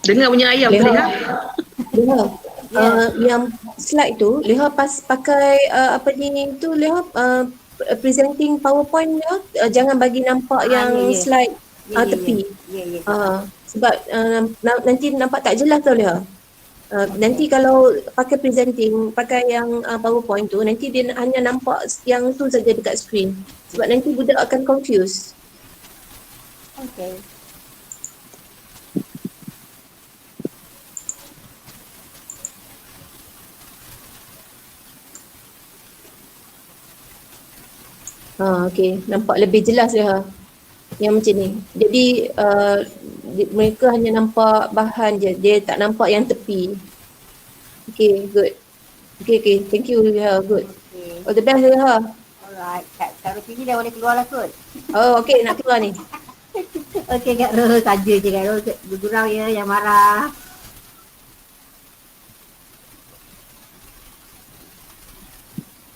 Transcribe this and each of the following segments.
Dengar bunyi ayam tu Leha, Leha. Leha. Ya. Yang slide tu, Leha pas pakai apa ni tu Leha presenting PowerPoint Leha, jangan bagi nampak Ya, yang ya. slide Ya, ya, ya. tepi. Ya, ya. Sebab nanti nampak tak jelas tau Leha. Nanti Okey. kalau pakai presenting, pakai yang PowerPoint tu, nanti dia hanya nampak yang tu saja dekat skrin. Sebab nanti budak akan confuse. Okey. Okey, nampak lebih jelas Leha. Yang macam ni. Jadi mereka hanya nampak bahan je, dia tak nampak yang tepi. Okay, good. Okay, thank you Leha, good. Okey. All the best Leha. Alright. Kak Rosini dah boleh keluar lah kot. Oh, okay, nak keluar ni. Okey Kak Ros, saja je Kak Ros. Bergurau ya, yang marah.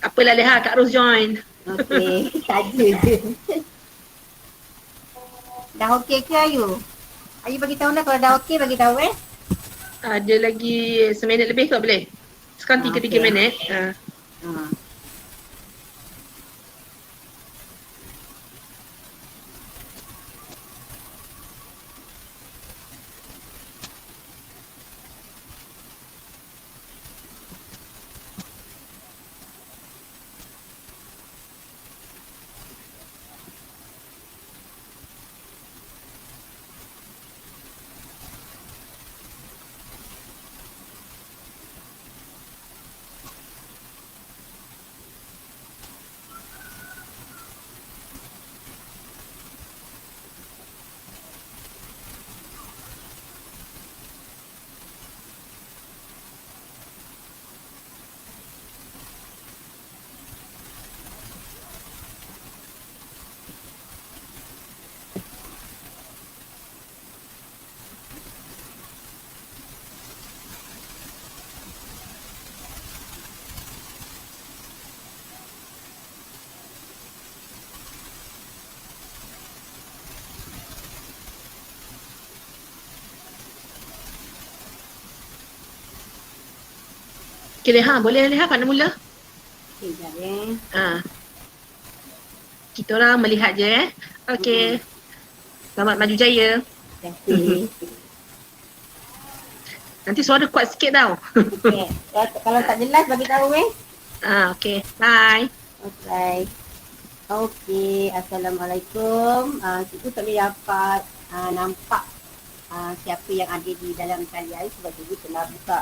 Apalah Leha, Kak Ros join. Okey, saja je. Dah okey ke Ayu? Ayu bagi tahu lah kalau dah okey, bagi tahu Ada lagi seminit lebih kot boleh? Sekarang 3 okey. minit. Ha. Okay Leha, boleh Leha kat mula? Okey, jap Kita orang melihat je Okay. Selamat maju jaya. Terima kasih. Nanti suara kuat sikit tau. Okey. Kalau tak jelas bagi tahu Okay. Bye. Okey. Okey, Assalamualaikum. Cikgu tak boleh dapat nampak siapa yang ada di dalam talian sebab cikgu telah buka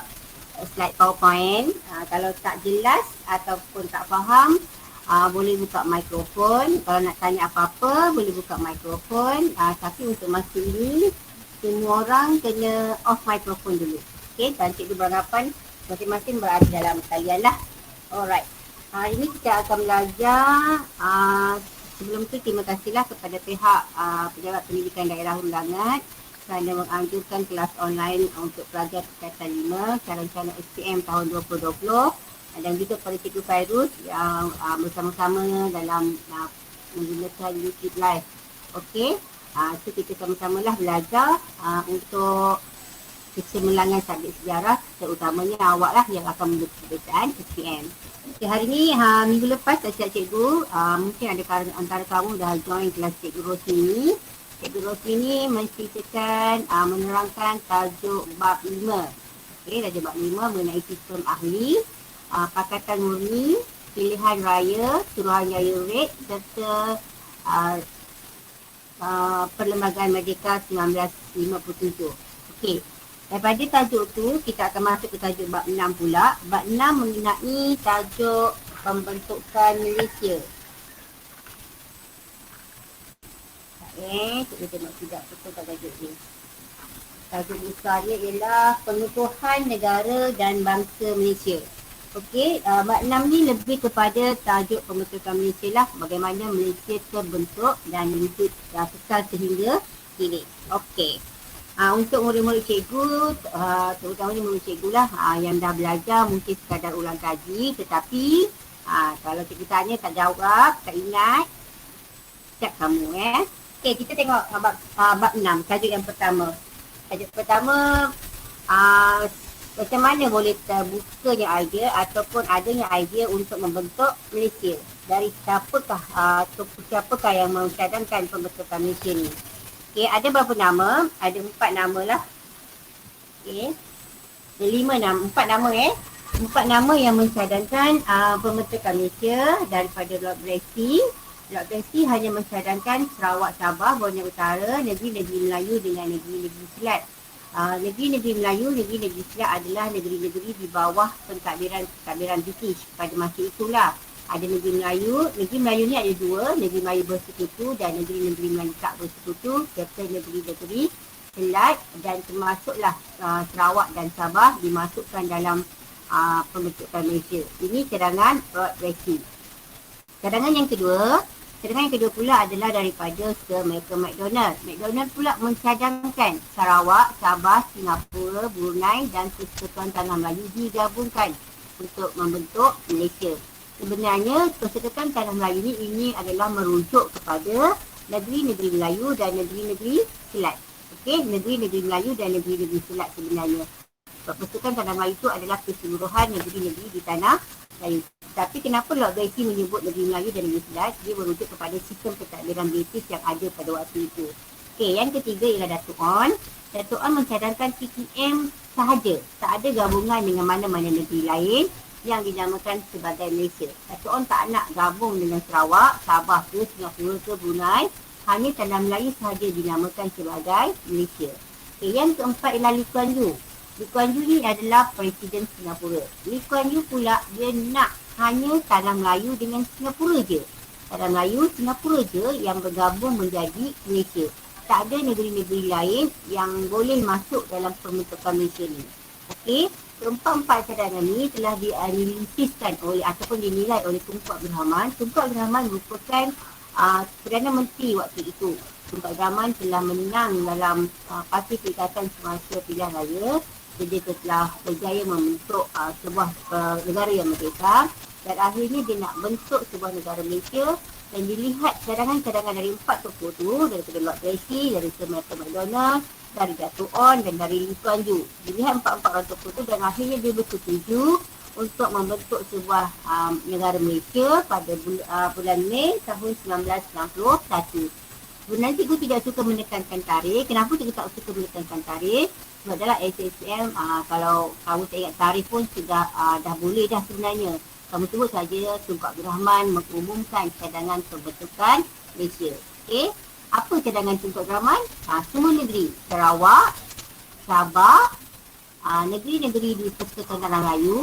slide PowerPoint. Kalau tak jelas ataupun tak faham, boleh buka mikrofon. Kalau nak tanya apa-apa, boleh buka mikrofon. Tapi untuk masa ini, semua orang kena off mikrofon dulu. Okey, dan cikgu berharapan masing-masing berada dalam talian lah. Alright. Hari ini kita akan belajar, sebelum tu terima kasihlah kepada pihak Pejabat Pendidikan Daerah Undangan kerana menganjurkan kelas online untuk pelajar tingkatan 5 cara-cara SPM tahun 2020 dan juga kepada Cikgu Fairuz yang bersama-sama dalam menggunakan YouTube Live. Okey, so kita sama-samalah belajar untuk kecemerlangan subjek sejarah, terutamanya awak lah yang akan membuat pembacaan SPM. Okay, hari ni minggu lepas dah siap cikgu, mungkin ada antara kamu dah join kelas Cikgu Rosmini. Cikgu Rosmini menceritakan, menerangkan tajuk bab 5. Okay, tajuk bab 5 mengenai sistem ahli, Pakatan Murni, Pilihan Raya, Suruhanjaya Red serta Perlembagaan Merdeka 1957. Okey. Daripada tajuk tu, kita akan masuk ke tajuk bab 6 pula. Bab 6 mengenai tajuk pembentukan Malaysia. Kita tengok tidak betul kat tajuk ni. Tajuk besarnya ialah pengukuhan negara dan bangsa Malaysia. Okey, bab 6 ni lebih kepada tajuk pembentukan Malaysia lah. Bagaimana Malaysia terbentuk dan wujud kekal sehingga kini. Okey. Untuk murid-murid cikgu, terutamanya murid cikgu lah yang dah belajar mungkin sekadar ulang kaji, tetapi kalau cikgu tanya tak jawab, tak ingat, siap kamu Okey, kita tengok bab 6, tajuk yang pertama. Tajuk pertama, macam mana boleh terbukanya idea ataupun adanya idea untuk membentuk Malaysia? Dari siapakah siapakah yang mencadangkan pembentukan Malaysia ni? Okey, ada berapa nama? Ada 4 nama lah. Okey. Ada 5 nama, 4 nama 4 nama yang mencadangkan pembentukan Malaysia daripada Lord Bracy. Lord Bracy hanya mencadangkan Sarawak, Sabah, Borneo Utara, negeri-negeri Melayu dengan negeri-negeri Silat. Negeri-negeri Melayu, negeri-negeri Silat adalah negeri-negeri di bawah pentadbiran British pada masa itulah. Ada negeri Melayu ni ada 2, negeri Melayu Bersekutu dan negeri-negeri Melayu tak Bersekutu serta negeri-negeri Selat dan termasuklah Sarawak dan Sabah dimasukkan dalam pembentukan Malaysia. Ini cadangan Lord Bracy. Cadangan yang kedua pula adalah daripada Sir Malcolm Macdonald. Macdonald pula mencadangkan Sarawak, Sabah, Singapura, Brunei dan Persekutuan Tanah Melayu digabungkan untuk membentuk Malaysia. Sebenarnya Persekutuan Tanah Melayu ini adalah merujuk kepada negeri-negeri Melayu dan negeri-negeri Silat. Okey, negeri-negeri Melayu dan negeri-negeri Silat sebenarnya. Persekutuan Tanah Melayu itu adalah keseluruhan negeri-negeri di Tanah Melayu. Tapi kenapa Lord Bracy menyebut negeri Melayu dan negeri Silat? Dia merujuk kepada sistem pentadbiran British yang ada pada waktu itu. Okey, yang ketiga ialah Datuk On. Datuk On mencadangkan TTM sahaja. Tak ada gabungan dengan mana-mana negeri lain yang dinamakan sebagai Malaysia. Datuk On tak nak gabung dengan Sarawak, Sabah ke Singapura ke Brunei. Hanya Tanah Melayu sahaja dinamakan sebagai Malaysia. Okey, yang keempat ialah Lee Kuan Yew. Lee Kuan Yew ni adalah Presiden Singapura. Lee Kuan Yew pula dia nak hanya Tanah Melayu dengan Singapura je. Tanah Melayu, Singapura je yang bergabung menjadi Malaysia. Tak ada negeri-negeri lain yang boleh masuk dalam pembentukan Malaysia ni. Okey, keempat-empat cadangan ni telah dianalisiskan oleh ataupun dinilai oleh Tunku Abdul Rahman. Tunku Abdul Rahman merupakan Perdana Menteri waktu itu. Tunku Abdul Rahman telah menang dalam Parti Perikatan semasa pilihan raya. Dia telah berjaya membentuk sebuah negara yang merdeka dan akhirnya dia nak bentuk sebuah negara Malaysia dan dilihat cadangan-cadangan dari 4 tokoh tu, daripada Lord Bracy, dari Sir Malcolm Macdonald, dari Datuk On dan dari Lee Kuan Yew. Dilihat 4 orang tokoh tu dan akhirnya dia bersetuju untuk membentuk sebuah negara Malaysia pada bulan Mei tahun 1961. Sebenarnya cikgu tidak suka menekankan tarikh. Kenapa cikgu tak suka menekankan tarikh? Sebab dalam SSM, kalau kamu tak ingat tarikh pun sudah dah boleh dah sebenarnya. Kamu sebut saja Tunku Abdul Rahman mengumumkan cadangan pembentukan Malaysia. Okey, apa cadangan Tunku Abdul Rahman? Semua negeri. Sarawak, Sabah, negeri-negeri di Persekutuan Tanah Melayu,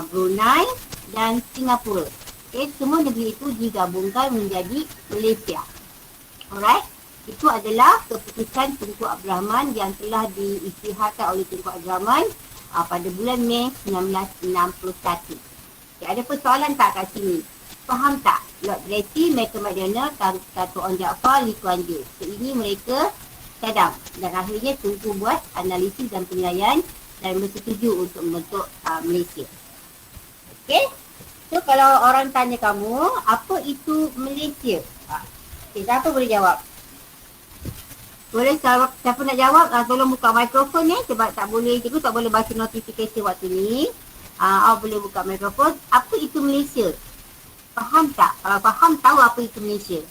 Brunei dan Singapura. Okey, semua negeri itu digabungkan menjadi Malaysia. Alright, itu adalah keputusan Tunku Abdul Rahman yang telah diisytiharkan oleh Tunku Abdul Rahman pada bulan Mei 1961. Okay, ada persoalan tak kat sini? Faham tak? Lord Bracy, Malcolm Macdonald, Datuk On Jaafar, Lee Kuan Yew. So, ini mereka cadang dan akhirnya Tunku buat analisis dan penilaian dan bersetuju untuk membentuk Malaysia. Okay, so kalau orang tanya kamu, apa itu Malaysia? Okay, siapa boleh jawab? Boleh siapa nak jawab? Tolong buka mikrofon ni sebab tak boleh, cikgu tak boleh baca notifikasi waktu ni. Awak boleh buka mikrofon. Apa itu Malaysia? Faham tak? Kalau faham, tahu apa itu Malaysia?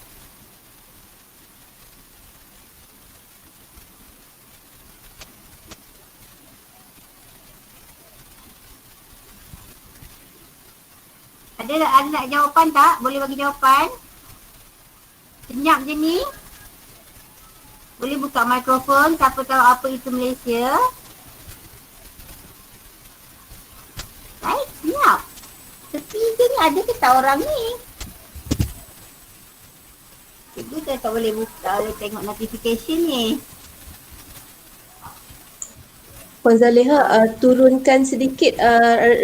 Ada nak jawapan tak? Boleh bagi jawapan? Senyap je ni. Boleh buka mikrofon. Siapa tahu apa itu Malaysia? Baik, senyap. Tepi je ni ada ke tak orang ni? Cikgu tak boleh buka, boleh tengok notification ni. Puan Zaliha, turunkan sedikit,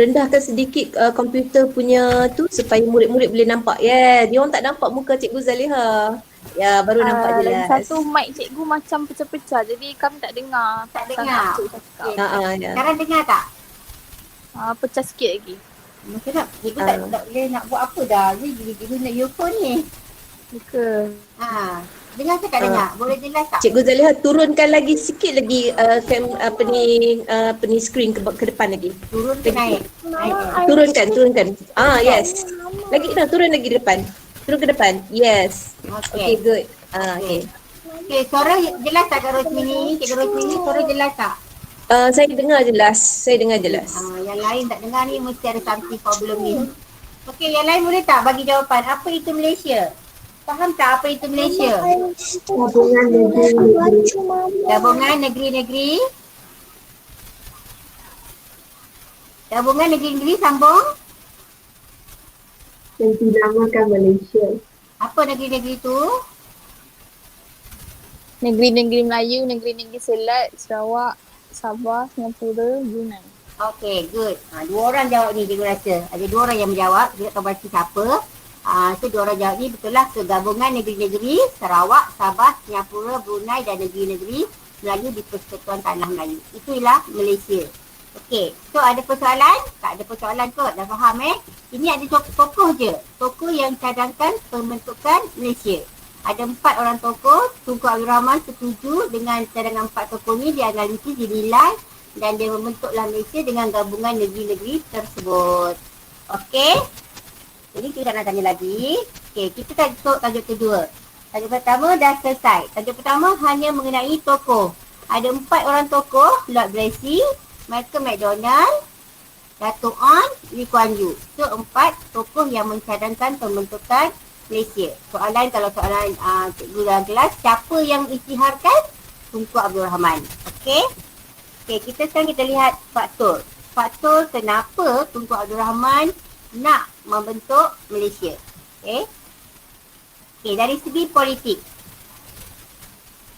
rendahkan sedikit komputer punya tu supaya murid-murid boleh nampak. Yeah, dia orang tak nampak muka Cikgu Zaliha. Ya, baru nampak jelas. Satu mic cikgu macam pecah-pecah, jadi kami tak dengar. Tak dengar. Okay. Ya. Sekarang dengar tak? Pecah sikit lagi. Macam nak, cikgu tak boleh nak buat apa dah. Ni gila-gila nak earphone ni. Muka. Dengar ke tak dengar? Boleh jelas tak? Cikgu Zaliha turunkan lagi sikit lagi apa ni screen ke depan lagi. Turun ke naik? Naik. Turunkan. Yes. Lagi turun lagi depan. Turun ke depan. Yes. Okay, Okey. good. Okay. Okey, suara jelas tak Kak Rosmini? Cikgu Rosmini, suara jelas tak? Saya dengar jelas. Yang lain tak dengar ni mesti ada something problem ni. Okey, yang lain boleh tak bagi jawapan? Apa itu Malaysia? Faham tak apa itu Malaysia? Gabungan negeri-negeri. Gabungan negeri-negeri sambung. Dan dinamakan Malaysia. Apa negeri-negeri tu? Negeri-negeri Melayu, negeri-negeri Selat, Sarawak, Sabah, Singapura, Brunei. Okay, good. Dua orang jawab ni cikgu rasa. Ada dua orang yang menjawab. Dia tak tahu pasti siapa. So, dua orang jawab ni betul lah. Kegabungan negeri-negeri Sarawak, Sabah, Singapura, Brunei dan negeri-negeri Melayu di Persekutuan Tanah Melayu. Itulah Malaysia. Okay, so ada persoalan? Tak ada persoalan kot. Dah faham Ini ada tokoh je. Tokoh yang cadangkan pembentukan Malaysia. Ada 4 orang tokoh. Tunku Abdul Rahman setuju dengan cadangan 4 tokoh ni. Dia analisis, dinilai dan dia membentuklah Malaysia dengan gabungan negeri-negeri tersebut. Okey. Jadi kita nak tanya lagi. Okey, kita tajuk kedua. Tajuk pertama dah selesai. Tajuk pertama hanya mengenai tokoh. Ada 4 orang tokoh. Lord Bracy, Malcolm McDonald, Dato' Onn, Lee Kuan Yew. So 4 tokoh yang mencadangkan pembentukan Malaysia. Kalau soalan cikgu dalam kelas, siapa yang isytiharkan? Tunku Abdul Rahman. Okey, sekarang kita lihat faktor. Faktor kenapa Tunku Abdul Rahman nak membentuk Malaysia. Okey, dari segi politik.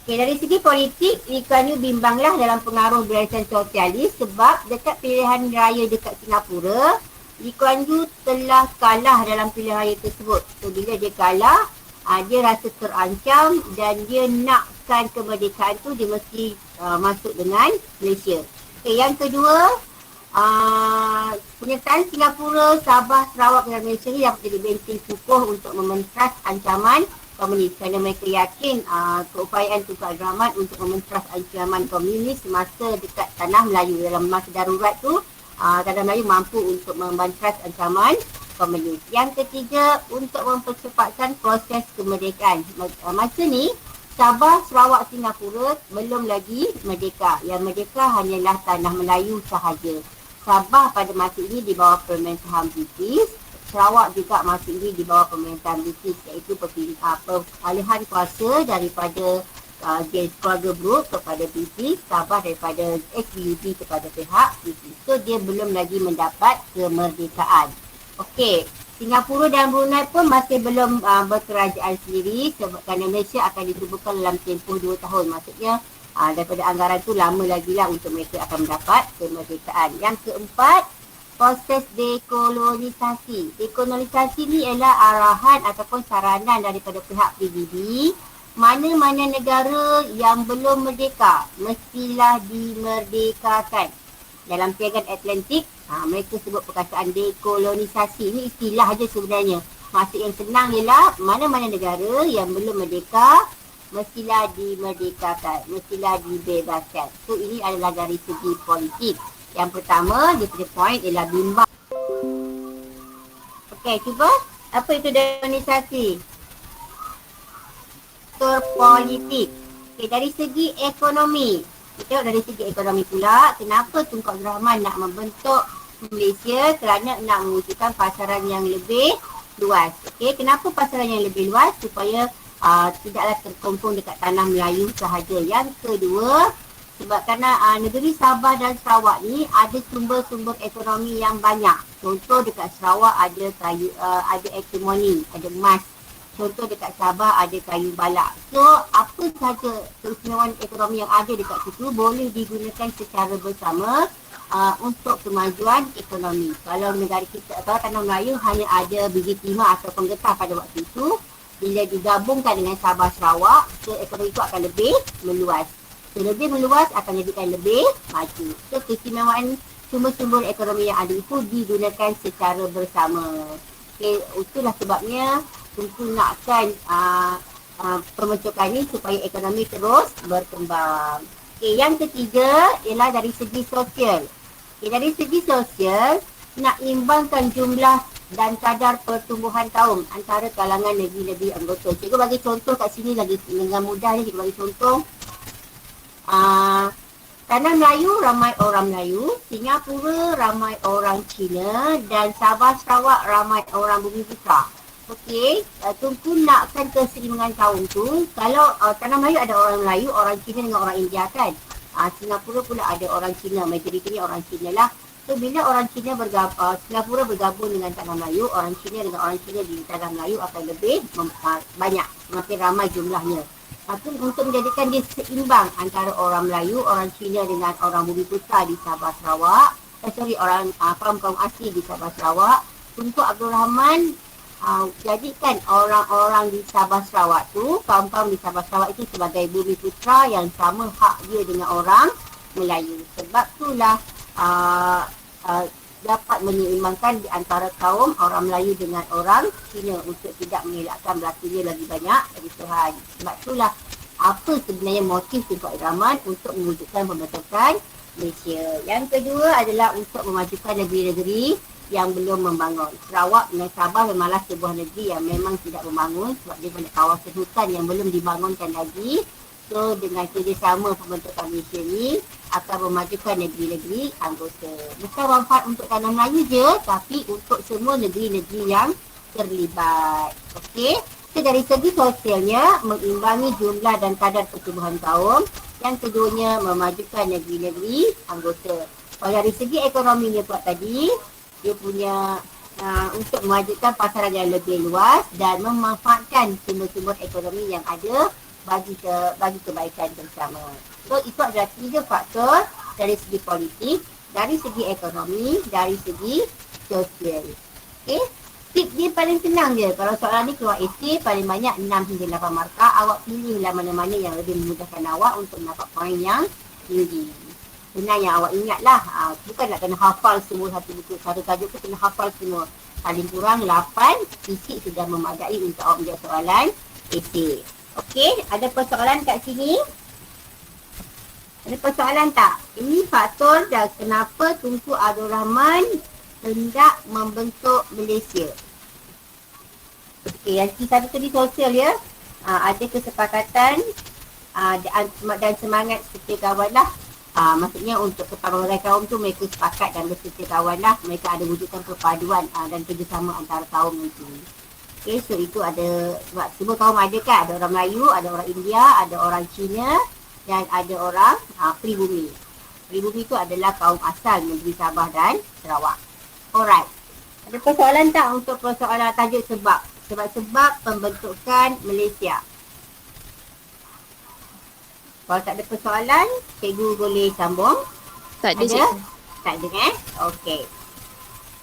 Dari segi politik, Lee Kuan Yew bimbanglah dalam pengaruh Barisan Sosialis sebab dekat pilihan raya dekat Singapura, Lee Kuan Yew telah kalah dalam pilihan raya tersebut. So, bila dia kalah, dia rasa terancam dan dia nakkan kemerdekaan tu dia mesti masuk dengan Malaysia. Yang kedua, penyertaan Singapura, Sabah, Sarawak dan Malaysia ni dapat jadi benteng kukuh untuk mementras ancaman komunis kerana mereka yakin keupayaan Tunku Abdul Rahman untuk mementras ancaman komunis semasa dekat Tanah Melayu dalam masa darurat tu, Tanah Melayu mampu untuk membantras ancaman komunis. Yang ketiga, untuk mempercepatkan proses kemerdekaan. Masa ni, Sabah, Sarawak, Singapura belum lagi merdeka. Yang merdeka hanyalah Tanah Melayu sahaja. Sabah pada masa ini di bawah pemerintahan British. Sarawak juga masa ini di bawah pemerintahan British, iaitu peralihan kuasa daripada James Keluarga Brooke kepada British, Sabah daripada SBUD kepada pihak British. So, dia belum lagi mendapat kemerdekaan. Okey, Singapura dan Brunei pun masih belum berkerajaan sendiri sebab kerana Malaysia akan ditubuhkan dalam tempoh 2 tahun. Maksudnya, daripada anggaran tu lama lagi lah untuk mereka akan mendapat kemerdekaan. Yang keempat, proses dekolonisasi. Dekolonisasi ni ialah arahan ataupun saranan daripada pihak PBB. Mana-mana negara yang belum merdeka mestilah dimerdekakan. Dalam Piagam Atlantik, mereka sebut perkataan dekolonisasi. Ini istilah aja sebenarnya. Maksud yang senang ialah mana-mana negara yang belum merdeka mestilah dimerdekakan, mestilah dibebaskan. So ini adalah dari segi politik. Yang pertama, dia punya point ialah bimbang. Okey, cuba. Apa itu dekolonisasi? Politik. Okay, dari segi ekonomi. Kita tengok dari segi ekonomi pula, kenapa Tunku Abdul Rahman nak membentuk Malaysia? Kerana nak mewujudkan pasaran yang lebih luas. Okay, kenapa pasaran yang lebih luas? Supaya tidaklah terkumpul dekat Tanah Melayu sahaja. Yang kedua, sebab kerana negeri Sabah dan Sarawak ni ada sumber-sumber ekonomi yang banyak. Contoh dekat Sarawak ada kayu, ada antimoni, ada emas. Contoh dekat Sabah ada kayu balak. So, apa sahaja keistimewaan ekonomi yang ada dekat situ boleh digunakan secara bersama untuk kemajuan ekonomi. Kalau negara kita atau Tanah Melayu hanya ada biji timah ataupun getah pada waktu itu, bila digabungkan dengan Sabah Sarawak, so ekonomi itu akan lebih meluas. So, lebih meluas akan jadikan lebih maju. So, keistimewaan sumber-sumber ekonomi yang ada itu digunakan secara bersama. Okay, itulah sebabnya Tunku nakkan pembentukan ini supaya ekonomi terus berkembang. Okey, yang ketiga ialah dari segi sosial. Okey, dari segi sosial, nak imbangkan jumlah dan kadar pertumbuhan kaum antara kalangan negeri-negeri anggota. Cikgu bagi contoh kat sini lagi dengan mudah ni, cikgu bagi contoh. Tanah Melayu ramai orang Melayu, Singapura ramai orang Cina dan Sabah Sarawak ramai orang Bumiputera. Okey, Tunku nakkan keseimbangan kaum tu. Kalau Tanah Melayu ada orang Melayu, orang Cina dengan orang India kan. Singapura pula ada orang Cina, majoritinya orang Cina lah. So bila orang Cina Singapura bergabung dengan Tanah Melayu, orang Cina dengan orang Cina di Tanah Melayu akan lebih banyak, semakin ramai jumlahnya. Tapi untuk menjadikan dia seimbang antara orang Melayu, orang Cina dengan orang Bumiputera di Sabah Sarawak, orang kaum-kaum asli di Sabah Sarawak, untuk Abdul Rahman jadikan orang-orang di Sabah Sarawak tu, kaum-kaum di Sabah Sarawak itu sebagai Bumiputera yang sama hak dia dengan orang Melayu. Sebab itulah dapat menyeimbangkan di antara kaum orang Melayu dengan orang Cina untuk tidak mengelakkan berlakunya lagi banyak permusuhan. Sebab itulah apa sebenarnya motif Tunku Abdul Rahman untuk mewujudkan pembentukan Malaysia. Yang kedua adalah untuk memajukan negeri-negeri yang belum membangun. Sarawak dengan Sabah memanglah sebuah negeri yang memang tidak membangun sebab dia banyak kawasan hutan yang belum dibangunkan lagi. So dengan kerjasama pembentukan Malaysia ni akan memajukan negeri-negeri anggota. Bukan manfaat untuk tanah Melayu je, tapi untuk semua negeri-negeri yang terlibat. Okey. So dari segi sosialnya, mengimbangi jumlah dan kadar pertumbuhan kaum. Yang keduanya, memajukan negeri-negeri anggota. Kalau dari segi ekonominya buat tadi, dia punya untuk memajukan pasaran yang lebih luas dan memanfaatkan sumber-sumber ekonomi yang ada bagi kebaikan bersama. So itu adalah 3 faktor dari segi politik, dari segi ekonomi, dari segi sosial. Okey, tip dia paling senang je. Kalau soalan ni keluar esei paling banyak 6 hingga 8 markah. Awak pilihlah mana-mana yang lebih memudahkan awak untuk mendapat poin yang tinggi. Senang yang awak ingat lah. Bukan nak kena hafal semua satu buku, satu tajuk tu kena hafal semua. Paling kurang 8 fisik sudah memadai untuk awak menjawab soalan esei. Okey, ada persoalan kat sini? Ada persoalan tak? Ini faktor dan kenapa Tunku Abdul Rahman hendak membentuk Malaysia. Okey, yang satu tadi sosial ya. Ada kesepakatan dan semangat seperti kawan lah. Maksudnya untuk kepaduan kaum tu mereka sepakat dan bersetia kawan lah. Mereka ada wujudkan perpaduan dan kerjasama antara kaum itu. Okay, so itu ada, sebab semua kaum ada kan, ada orang Melayu, ada orang India, ada orang Cina dan ada orang pribumi. Pribumi itu adalah kaum asal negeri Sabah dan Sarawak. Alright. Ada persoalan tak untuk persoalan tajuk sebab? Sebab-sebab pembentukan Malaysia. Kalau tak ada persoalan, cikgu boleh sambung. Tak ada, Ada? Tak ada kan? Okey.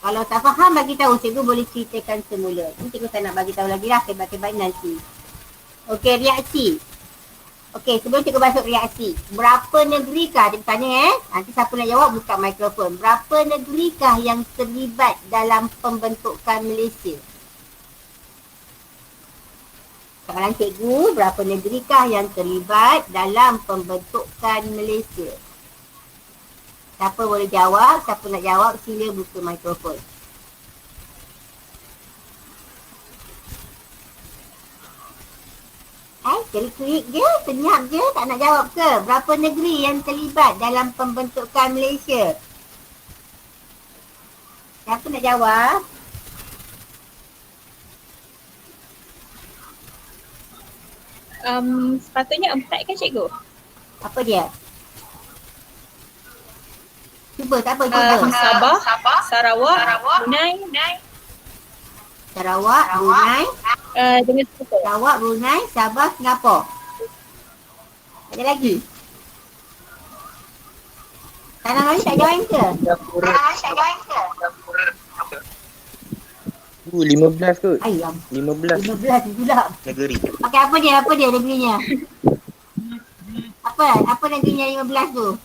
Kalau tak faham bagi tahu, cikgu boleh ceritakan semula. Ini cikgu tak nak bagi tahu lagi lah, kebat-kebat nanti. Okey, reaksi. Okey, sebelum cikgu masuk reaksi. Berapa negerikah, dia bertanya nanti siapa nak jawab buka mikrofon. Berapa negerikah yang terlibat dalam pembentukan Malaysia? Soalan cikgu, berapa negerikah yang terlibat dalam pembentukan Malaysia? Siapa boleh jawab, siapa nak jawab, sila buka mikrofon. Kerik-kerik je, senyap je, tak nak jawab ke? Berapa negeri yang terlibat dalam pembentukan Malaysia? Siapa nak jawab? Sepatutnya 4 kan cikgu? Apa dia? Cuba, tak apa, cuba. Sabah, Sarawak, Brunei, Sarawak, Brunei, dengan Singapura. Sarawak, Brunei, Sabah, Singapura. Ada lagi? Tanah Melayu tak join ke? Singapura. 15 kot. Ayam. 15 15 pula. negeri. Okey, apa dia negerinya? Apa negerinya 15 tu?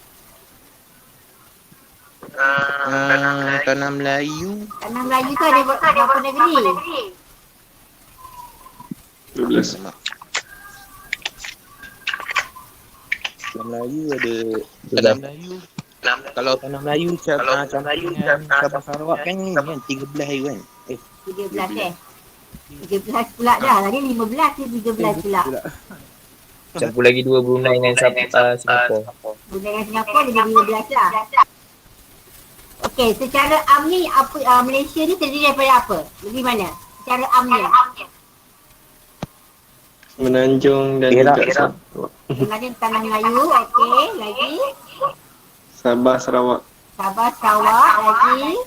Tanah Melayu. Tanah Melayu tu ada berapa negeri? 12. Tanah Melayu ada Tanah Melayu. Kalau Tanah Melayu campur dengan Sabah Sarawak kan ni kan 13 hari kan. 13 13 pula dah. Tadi 15 ke 13 pula. Campur lagi 2 Brunei dengan Singapura. Dengan Singapura dia jadi 15 lah. Okey, secara amni apa Malaysia ni terdiri daripada apa? Lebih mana? Secara amni. Menanjung dan Perak. juga Sabah. Sebenarnya Tanah Melayu, okey, lagi Sabah Sarawak. Sabah, Sarawak, lagi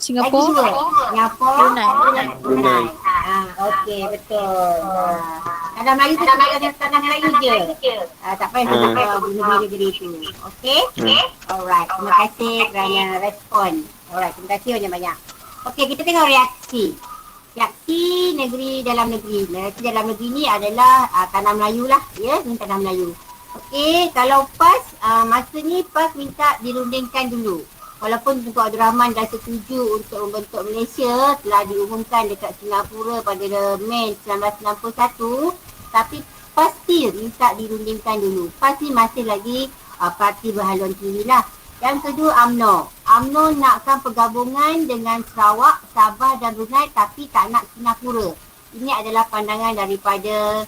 Singapura. dua. Singapura, Brunei. Okey, betul. Tanah Melayu tu Tanah Melayu je. Tak payah sampai benda-benda itu. Okey? Alright, terima kasih kerana respon. Alright, terima kasih banyak-banyak. Okey, kita tengok reaksi. Reaksi negeri dalam negeri. Reaksi dalam negeri ni adalah Tanah Melayu lah. Ya, ni Tanah Melayu. Okey, kalau PAS, masa ni PAS minta dirundingkan dulu. Walaupun Tunku Abdul Rahman dah setuju untuk membentuk Malaysia, telah diumumkan dekat Singapura pada Mei 1961, tapi PAS still minta dirundingkan dulu. PAS ni masih lagi parti berhaluan kiri lah. Yang kedua UMNO. UMNO nakkan pergabungan dengan Sarawak, Sabah dan Brunei tapi tak nak Singapura. Ini adalah pandangan daripada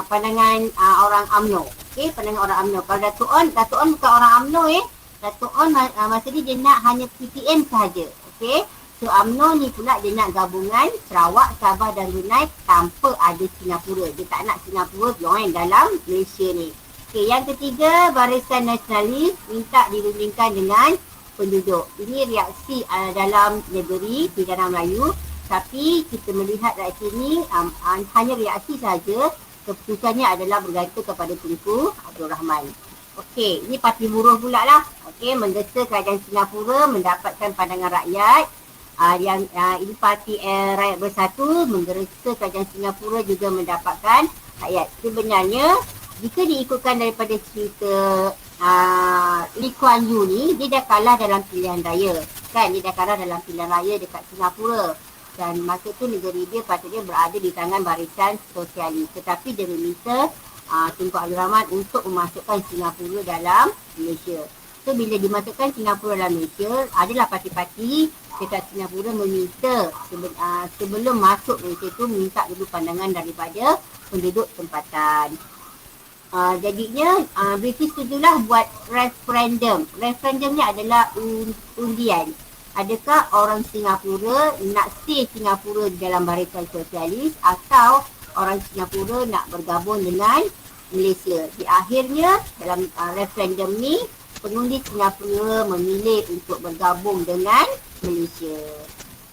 pandangan orang UMNO. Okey, pandangan orang UMNO. Kalau Datuk On bukan orang UMNO Datuk On masa ni dia nak hanya PTM sahaja. Okey. So UMNO ni pula dia nak gabungan Sarawak, Sabah dan Brunei tanpa ada Singapura. Dia tak nak Singapura join dalam Malaysia ni. Okey, yang ketiga Barisan Nasionalis minta dirundingkan dengan penduduk. Ini reaksi dalam negeri di Tanah Melayu. Tapi kita melihat reaksi ini hanya reaksi saja. Keputusannya adalah bergantung kepada Tunku Abdul Rahman. Okey, ini parti buruh pula lah. Okey, menggesa kerajaan Singapura mendapatkan pandangan rakyat. Ini parti Rakyat Bersatu menggesa kerajaan Singapura juga mendapatkan rakyat. Sebenarnya, jika diikutkan daripada cerita Lee Kuan Yew ni, dia dah kalah dalam pilihan raya. Kan, dia dah kalah dalam pilihan raya dekat Singapura. Dan masa tu negeri dia patutnya berada di tangan barisan sosialis. Tetapi dia meminta Tunku Abdul Rahman untuk memasukkan Singapura dalam Malaysia. So bila dimasukkan Singapura dalam Malaysia, adalah parti-parti dekat Singapura meminta sebelum masuk Malaysia tu minta dulu pandangan daripada penduduk tempatan. Jadinya British setujulah buat referendum. Referendum ni adalah undian. Adakah orang Singapura nak stay Singapura di dalam barisan sosialis atau orang Singapura nak bergabung dengan Malaysia. Di akhirnya dalam referendum ni pengundi Singapura memilih untuk bergabung dengan Malaysia.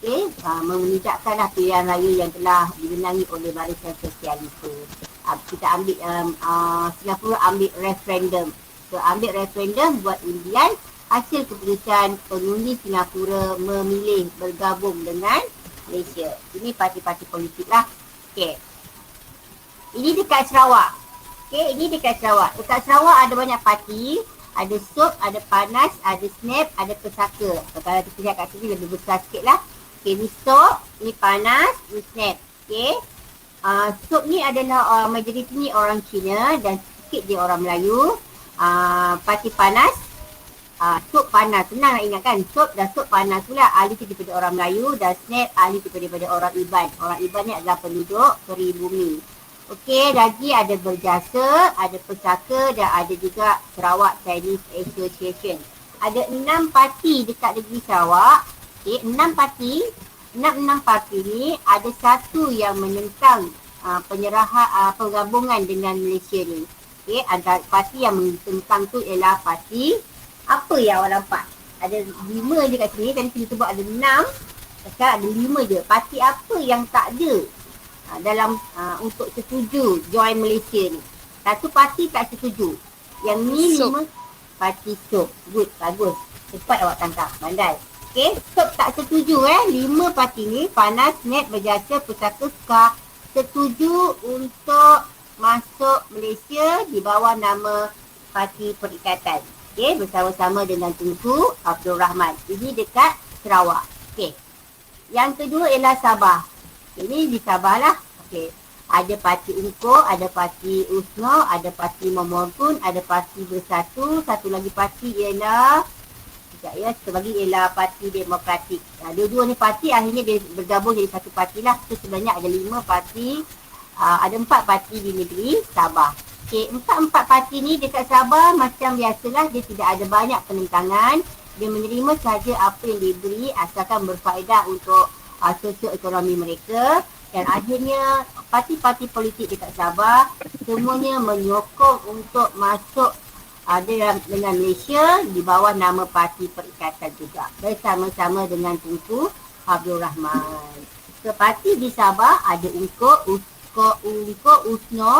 Okey, mengucapkanlah pilihan raya yang telah dimenangi oleh barisan sosialis itu. Kita ambil Singapura ambil referendum. So ambil referendum buat undian, hasil keputusan pengundi Singapura memilih bergabung dengan Malaysia. Ini parti-parti politik lah. Okey. Ini dekat Sarawak. Okey, ini dekat Sarawak. Dekat Sarawak ada banyak parti. Ada SOP, ada PANAS, ada SNAP, ada Pesaka. Kalau kita lihat kat sini lebih besar sikit lah. Okey, ni SOP, ni PANAS, ni SNAP. Okey. SOP ni adalah majoriti ni orang Cina dan sikit dia orang Melayu. Parti PANAS, SOP PANAS. Senang nak ingat kan? SOP dan SOP PANAS pula ahli daripada orang Melayu dan SNAP ahli daripada orang Iban. Orang Iban ni adalah penduduk peribumi. Okey, lagi ada Berjasa, ada Pesaka dan ada juga Sarawak Chinese Association. Ada 6 parti dekat negeri Sarawak. Okey, 6 parti. 6 parti ni ada satu yang menentang penyerahan penggabungan dengan Malaysia ni. Okey, antara parti yang menentang tu ialah parti apa yang awak nampak? Ada 5 je kat sini, tadi kita sebut ada 6. Sekarang ada 5 je. Parti apa yang tak ada dalam untuk setuju join Malaysia ni? Satu parti tak setuju. Yang ni 5 parti SOP. Good, bagus. Cepat awak tangkap, pandai. Okey, SOP tak setuju 5 parti ni, PANAS, SNAP, Berjasa, Pesaka, SKA setuju untuk masuk Malaysia di bawah nama Parti Perikatan. Okey, bersama-sama dengan Tunku Abdul Rahman. Ini dekat Sarawak. Okey. Yang kedua ialah Sabah. Ini di Sabah lah. Okey. Ada parti UMKO, ada parti USNO, ada parti Memorgun, ada parti Bersatu, satu lagi parti ialah satu lagi ialah Parti Demokratik. Dua-dua ni parti akhirnya dia bergabung jadi satu parti lah. So sebenarnya ada 5 parti, ada 4 parti di negeri Sabah. Okay, 4 parti ni dekat Sabah macam biasalah, dia tidak ada banyak penentangan. Dia menerima sahaja apa yang diberi asalkan berfaedah untuk sosio-ekonomi mereka. Dan akhirnya parti-parti politik dekat Sabah semuanya menyokong untuk masuk dengan Malaysia di bawah nama Parti Perikatan juga, bersama-sama dengan Tunku Abdul Rahman. So, parti di Sabah ada UMKO, USNO,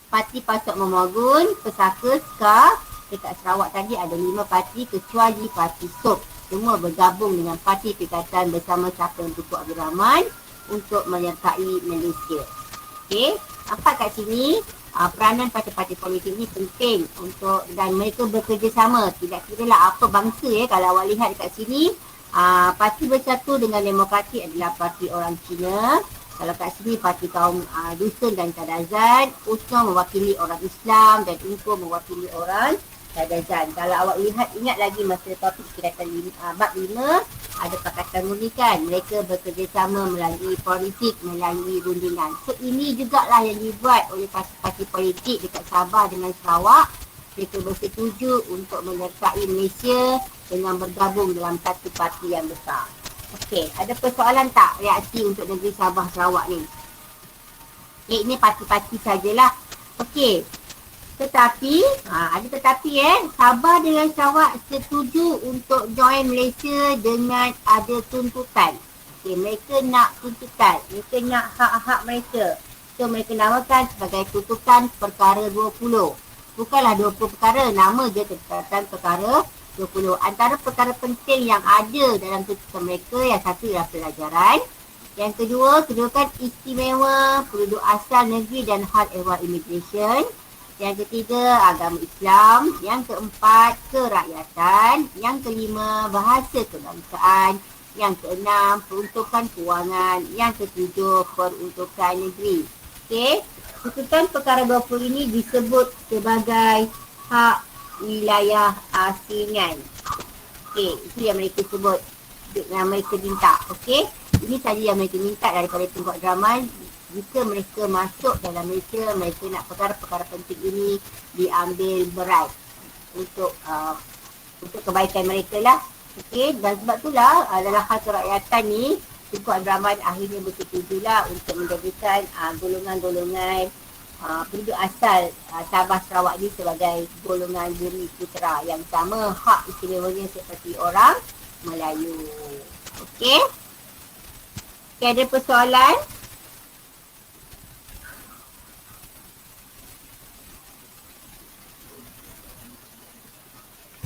Parti Pasok Memorgun, Pesaka, SKA. Dekat Sarawak tadi ada 5 parti kecuali Parti SOP. Semua bergabung dengan Parti Perikatan bersama siapa Tunku Abdul Rahman untuk menyertai Malaysia. Okey, nampak kat sini peranan parti-parti politik ni penting untuk, dan mereka bekerjasama. Tidak kira lah apa bangsa kalau awak lihat dekat sini, Parti Bersatu dengan Demokratik adalah parti orang Cina. Kalau kat sini parti kaum Dusun dan Kadazan, USNO mewakili orang Islam dan UMKO mewakili orang Kadazan. Kalau awak ingat lagi masa topik kiratan bab 5, ada Pakatan Murni kan, mereka bekerjasama melalui politik, melalui rundingan. So ini jugalah yang dibuat oleh parti-parti politik dekat Sabah dengan Sarawak. Mereka bersetuju untuk menyertai Malaysia dengan bergabung dalam satu parti yang besar. Okey, ada persoalan tak reaksi untuk negeri Sabah Sarawak ni? Okay, ini parti-parti sajalah. Okey. Tetapi, ada tetapi Sabah dengan Sarawak setuju untuk join Malaysia dengan ada tuntutan. Okay, mereka nak tuntutan, mereka nak hak-hak mereka. So, mereka namakan sebagai tuntutan perkara 20. Bukanlah 20 perkara, nama je tuntutan perkara 20. Antara perkara penting yang ada dalam tuntutan mereka, yang satu ialah pelajaran. Yang kedua, kedudukan istimewa penduduk asal negeri dan hal ehwal immigration. Yang ketiga, agama Islam. Yang keempat, kerakyatan. Yang kelima, bahasa kebangsaan. Yang keenam, peruntukan kewangan. Yang ketujuh, peruntukan negeri. Okey, tuntutan perkara 20 ini disebut sebagai hak wilayah asingan. Okey, itu yang mereka sebut, yang mereka minta. Okey, ini saja yang mereka minta daripada Tunku Abdul Rahman. Jika mereka masuk dalam Malaysia, mereka nak perkara-perkara penting ini diambil berat untuk kebaikan mereka lah. Okey, dan sebab itulah dalam hal kerakyatan ni, Tunku Abdul Rahman akhirnya bersetujulah untuk menjadikan golongan-golongan penduduk asal Sabah Sarawak ni sebagai golongan bumi putera yang sama hak istimewanya seperti orang Melayu. Okey. Okay, ada persoalan?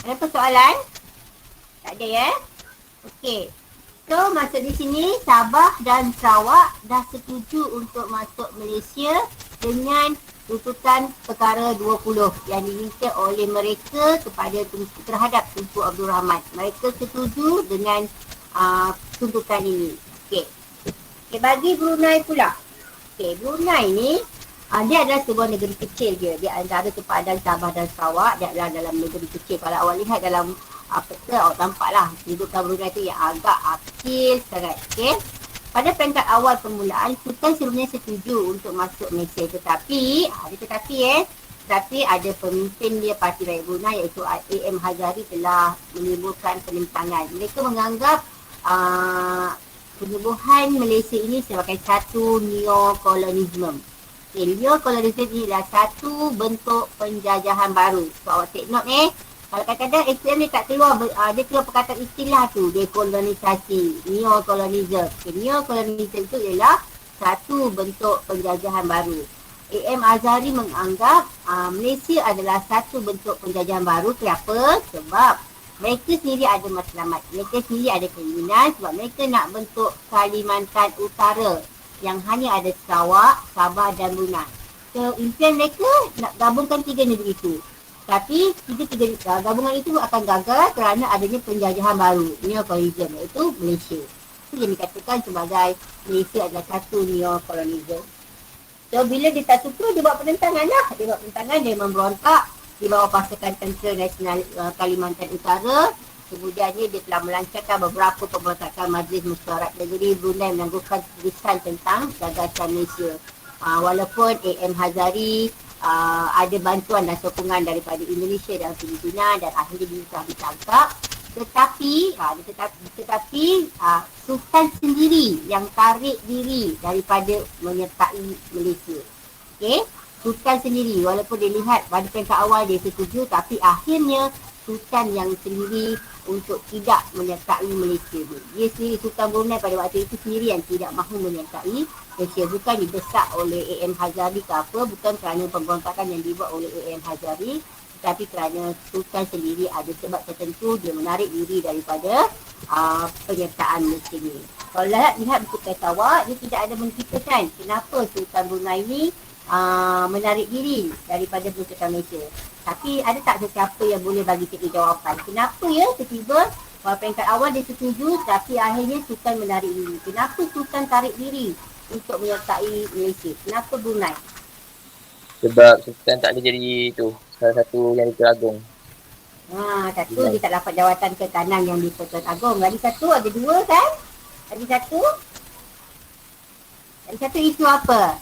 Ada persoalan? Tak ada ya? Okey. So, masuk di sini, Sabah dan Sarawak dah setuju untuk masuk Malaysia dengan tuntutan perkara 20 yang diminta oleh mereka terhadap Tunku Abdul Rahman. Mereka setuju dengan tuntutan ini. Okey. Okay, bagi Brunei pula. Okey, Brunei ni dia adalah sebuah negeri kecil je. Dia antara sepadan Sabah dan Sarawak. Dia adalah dalam negeri kecil. Kalau awak lihat dalam peta, awak nampaklah kehidupan Brunei tu yang agak kecil sangat. Okay. Pada peringkat awal permulaan, Sultan sebenarnya setuju untuk masuk Malaysia. Tetapi ada pemimpin dia Parti Rakyat Brunei iaitu A.M. Hazari telah menimbulkan penentangan. Mereka menganggap penubuhan Malaysia ini sebagai satu neokolonisme. Okay, neokolonisme ini adalah satu bentuk penjajahan baru. So awak take note kalau kadang-kadang SPM dia tak keluar, dia keluar perkataan istilah tu, dekolonisasi, neokolonisme. Okay, neokolonisme itu ialah satu bentuk penjajahan baru. A.M. Azhari menganggap Malaysia adalah satu bentuk penjajahan baru. Kenapa? Sebab mereka sendiri ada matlamat, mereka sendiri ada keinginan sebab mereka nak bentuk Kalimantan Utara yang hanya ada Sarawak, Sabah dan Brunei. So, impian mereka nak gabungkan 3 negeri itu. Tapi tiga gabungan itu akan gagal kerana adanya penjajahan baru, neokolonisme, iaitu Malaysia. Itu yang dikatakan sebagai Malaysia adalah satu neokolonisme. So bila dia tak suka, dia buat penentangan lah. Dia buat penentangan, dia memberontak di bawah pasukan tentera nasional Kalimantan Utara. Kemudiannya dia telah melancarkan beberapa pemberontakan Majlis Mesyuarat Negeri Brunei menangguhkan tulisan tentang gagasan Malaysia. Walaupun AM Hazari ada bantuan dan sokongan daripada Indonesia dan Filipina dan akhirnya dia telah ditangkap. Tetapi Sultan sendiri yang tarik diri daripada menyertai Malaysia. Okey, Sultan sendiri walaupun dia lihat pada peringkat awal dia setuju, tapi akhirnya Sultan yang sendiri untuk tidak menyertai Malaysia. Dia sendiri, Sultan Brunei pada waktu itu sendiri yang tidak mahu menyertai Malaysia. Bukan didesak oleh AM Hazari ke apa, bukan kerana pemberontakan yang dibuat oleh AM Hazari, tetapi kerana Sultan sendiri ada sebab tertentu dia menarik diri daripada penyertaan Malaysia ni. Kalau lihat buku Pesawat, dia tidak ada menceritakan kenapa Sultan Brunei ni menarik diri daripada penyertaan Malaysia. Tapi ada tak sesiapa yang boleh bagi kita jawapan? Kenapa ya tiba-tiba peringkat awal dia setuju tapi akhirnya Sultan menarik diri? Kenapa Sultan tarik diri untuk menyertai Malaysia? Kenapa Brunei? Sebab Sultan tak ada jadi tu, salah satu yang diperagung. Satu dia tak dapat jawatan ke kanan yang di Pertuan Agong. Lagi satu ada dua kan? Lagi satu isu apa?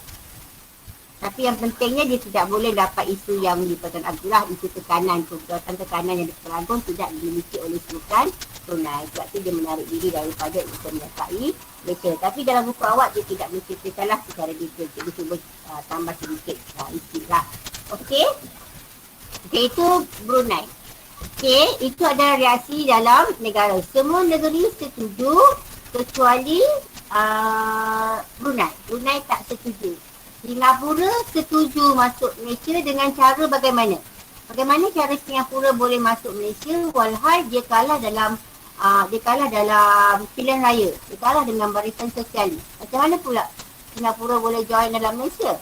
Tapi yang pentingnya dia tidak boleh dapat isu yang di Pertuan Agong lah, isu tekanan tu. Jawatan tekanan yang di Pertuan Agong tidak dimiliki oleh Sultan Brunei. Sebab tu dia menarik diri daripada untuk menyertai Malaysia. Tapi dalam buku awak dia tidak menceritakan lah secara detail. Jadi cuba tambah sedikit isi lah. Okey, itu Brunei. Okey, itu adalah reaksi dalam negara. Semua negeri setuju kecuali Brunei. Brunei tak setuju. Singapura setuju masuk Malaysia dengan cara bagaimana? Bagaimana cara Singapura boleh masuk Malaysia walhal dia kalah dalam pilihan raya. Dia kalah dengan Barisan Sosialis. Macam mana pula Singapura boleh join dalam Malaysia?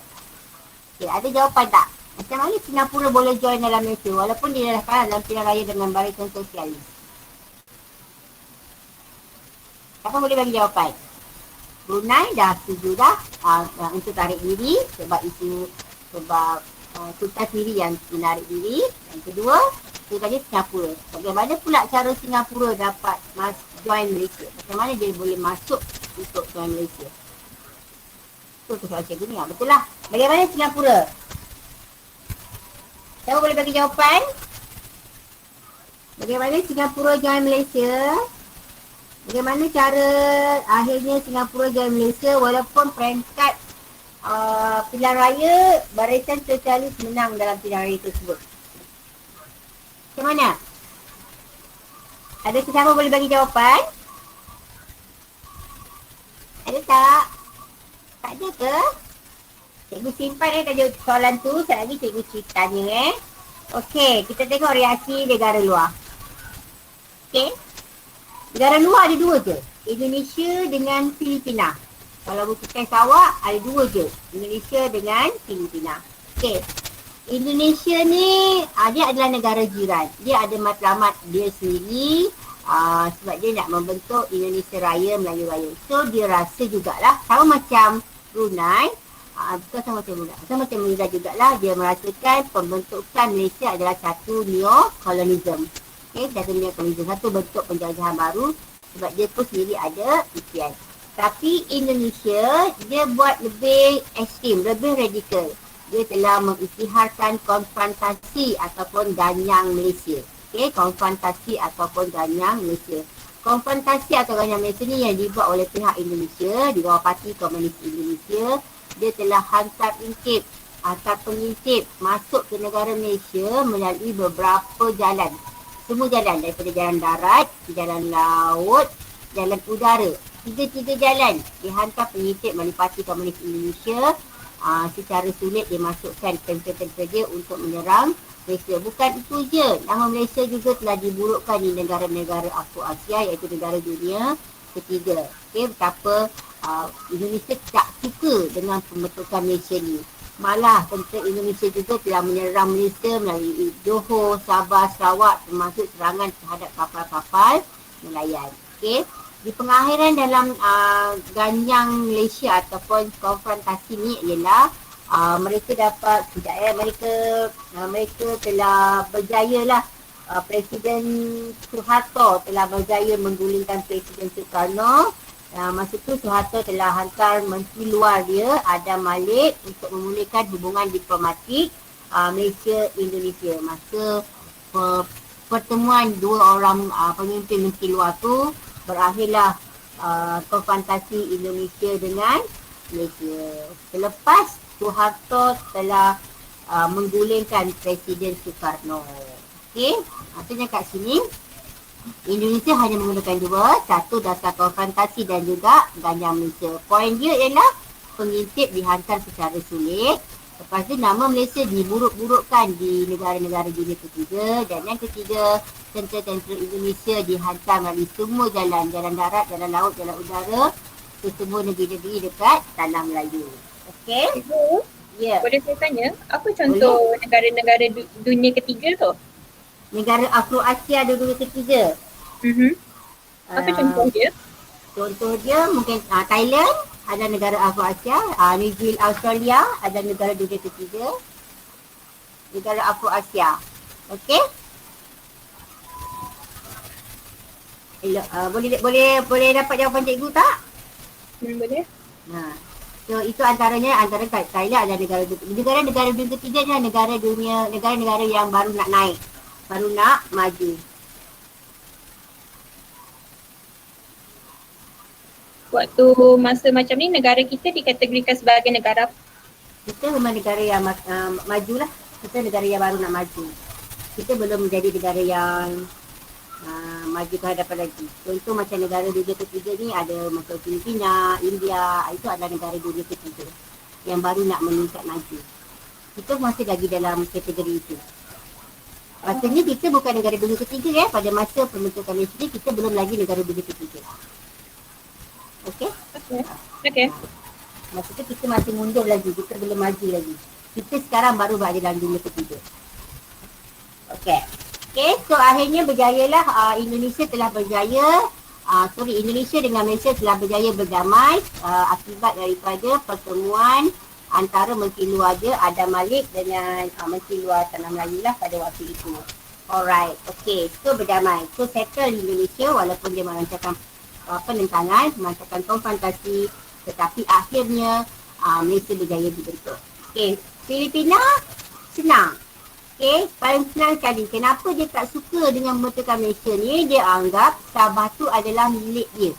Okay, ada jawapan tak? Macam mana Singapura boleh join dalam Malaysia walaupun dia dah kalah dalam pilihan raya dengan Barisan Sosialis? Siapa boleh bagi jawapan? Brunei dah setuju dah untuk tarik diri sebab Sultan sendiri yang menarik diri. Yang kedua, itu tadi Singapura. Bagaimana pula cara Singapura dapat join Malaysia? Macam mana dia boleh masuk untuk join Malaysia? Itu soalan cikgu ni. Betul lah. Bagaimana Singapura? Siapa boleh bagi jawapan? Bagaimana Singapura join Malaysia? Bagaimana cara akhirnya Singapura join Malaysia walaupun peringkat pilihan raya Barisan Sosialis menang dalam pilihan raya tersebut? Macam mana? Ada sesiapa boleh bagi jawapan? Ada tak? Tak ada ke? Cikgu simpan tajuk soalan tu. Sekejap lagi cikgu tanya Okey, kita tengok reaksi negara luar. Okey. Negara luar ada dua je. Indonesia dengan Filipina. Kalau buku teks awak ada dua je. Indonesia dengan Filipina. Okey. Indonesia ni dia adalah negara jiran. Dia ada matlamat dia sendiri sebab dia nak membentuk Indonesia Raya, Melayu Raya. So dia rasa jugalah sama macam Brunei. Bukan sama macam Brunei. Sama macam Brunei jugalah dia merasakan pembentukan Malaysia adalah satu neo-kolonisme. Okay, satu bentuk penjajahan baru sebab dia pun sendiri ada impian. Tapi Indonesia dia buat lebih ekstrim, lebih radikal. Dia telah mengisytiharkan konfrontasi ataupun ganyang Malaysia. Okay, konfrontasi ataupun ganyang Malaysia. Konfrontasi atau ganyang Malaysia ni yang dibuat oleh pihak Indonesia di bawah Parti Komunis Indonesia. Dia telah hantar pengintip masuk ke negara Malaysia melalui beberapa jalan. Semua jalan daripada jalan darat, jalan laut, jalan udara. Tiga-tiga jalan dihantar pengintip melalui Parti Komunis Indonesia. Secara sulit dimasukkan tentera-tentera dia untuk menyerang Malaysia. Bukan itu je, nama Malaysia juga telah diburukkan di negara-negara Asia iaitu negara dunia ketiga. Okay, betapa Indonesia tak suka dengan pembentukan Malaysia ni. Malah tentera Indonesia juga telah menyerang Malaysia melalui Johor, Sabah, Sarawak termasuk serangan terhadap kapal-kapal nelayan. Okay. Di pengakhiran dalam ganyang Malaysia ataupun konfrontasi ni ialah Mereka dapat, mereka telah berjaya lah. Presiden Suharto telah berjaya menggulingkan Presiden Soekarno. Masa tu Suharto telah hantar menteri luar dia, Adam Malik, untuk memulihkan hubungan diplomatik Malaysia-Indonesia. Masa pertemuan dua orang pemimpin menteri luar tu, berakhirlah konfrontasi Indonesia dengan Malaysia. Selepas Suharto telah menggulingkan Presiden Soekarno. Okey, maksudnya kat sini Indonesia hanya menggunakan dua, satu dasar konfrontasi dan juga ganja Malaysia. Poin dia ialah pengintip dihantar secara sulit. Lepas tu nama Malaysia diburuk-burukkan di negara-negara dunia ketiga, dan yang ketiga, tentera-tentera Indonesia dihantar melalui semua jalan darat, jalan laut, jalan udara ke semua negeri-negeri dekat Tanah Melayu. Okey? Cikgu, Ya. boleh saya tanya, apa contoh negara-negara dunia ketiga tu? Negara Afro-Asia dunia ketiga. Apa contoh dia? Contoh dia mungkin Thailand adalah negara Afro-Asia, New Zealand, Australia adalah negara dunia ketiga. Negara Afro-Asia. Okey? Boleh dapat jawapan cikgu tak? Boleh. So itu antara Thailand adalah negara dunia ketiga adalah negara-negara yang baru nak naik, baru nak maju. Waktu masa macam ni negara kita dikategorikan sebagai negara Kita memang negara yang maju lah. Kita negara yang baru nak maju. Kita belum menjadi negara yang maju ke hadapan lagi. Contoh macam negara dunia ketiga ni ada macam Filipina, India, itu adalah negara dunia ketiga yang baru nak meningkat maju. Kita masih lagi dalam kategori itu. Maksudnya kita bukan negara dunia ketiga pada masa pembentukan Malaysia ni kita belum lagi negara dunia ketiga. Okey? Okey. Maksudnya kita masih mundur lagi, kita belum maju lagi. Kita sekarang baru berada dalam dunia ketiga. Okey. Okey, so akhirnya berjayalah Indonesia dengan Malaysia telah berjaya berdamai akibat daripada pertemuan antara Menteri Luar dia Adam Malik dengan Menteri Luar Tanah Melayu lah pada waktu itu. Alright, okay, so berdamai. So settle Indonesia walaupun dia melancarkan penentangan, melancarkan konfrontasi, tetapi akhirnya Malaysia berjaya dibentuk. Okay, Filipina senang. Okay, paling senang sekali. Kenapa dia tak suka dengan pembentukan Malaysia ni? Dia anggap Sabah tu adalah milik dia.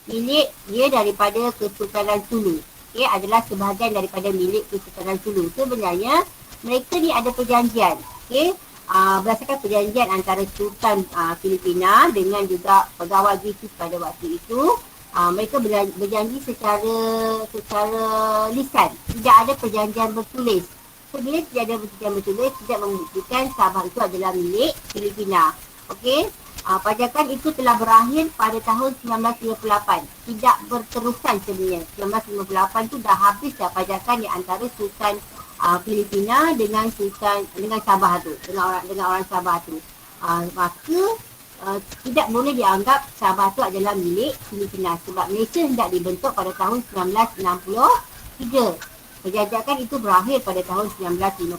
Milik dia daripada Kesultanan Sulu. Okay, adalah sebahagian daripada milik Kesultanan Sulu. Sebenarnya, mereka ni ada perjanjian. Okay, berdasarkan perjanjian antara Sultan Filipina dengan juga pegawai British pada waktu itu, mereka berjanji secara lisan. Tidak ada perjanjian bertulis. Bila tidak ada perjanjian bertulis, tidak membuktikan Sabah itu adalah milik Filipina. Okey, pajakan itu telah berakhir pada tahun 1958. Tidak berterusan sebenarnya. 1958 tu dah habis dah pajakan di antara Sultan Filipina dengan Sabah tu, dengan orang Sabah tu. Maka tidak boleh dianggap Sabah tu adalah milik Filipina sebab Malaysia hendak dibentuk pada tahun 1963. Perjanjian itu berakhir pada tahun 1958.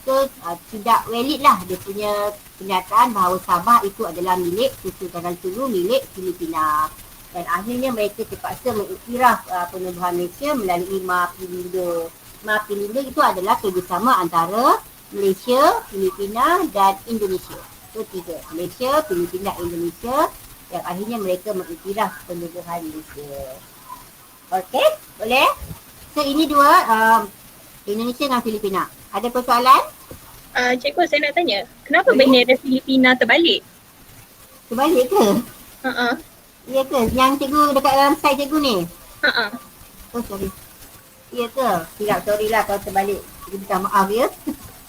So, tidak valid lah dia punya kenyataan bahawa Sabah itu adalah milik Kesultanan Sulu, milik Filipina. Dan akhirnya mereka terpaksa mengiktiraf penubuhan Malaysia melalui Mahapilinda. Mahapilinda itu adalah kerjasama antara Malaysia, Filipina dan Indonesia. So, tiga. Malaysia, Filipina, Indonesia yang akhirnya mereka mengiktiraf penubuhan Malaysia. Okey, boleh? So ini dua Indonesia dan Filipina. Ada persoalan? Cikgu, saya nak tanya, kenapa bendera Filipina terbalik? Terbalik ke? Ya ke? Yang cikgu dekat dalam slide cikgu ni? Oh sorry. Ya ke? Silap, sorry lah kalau terbalik. Cikgu minta maaf ya.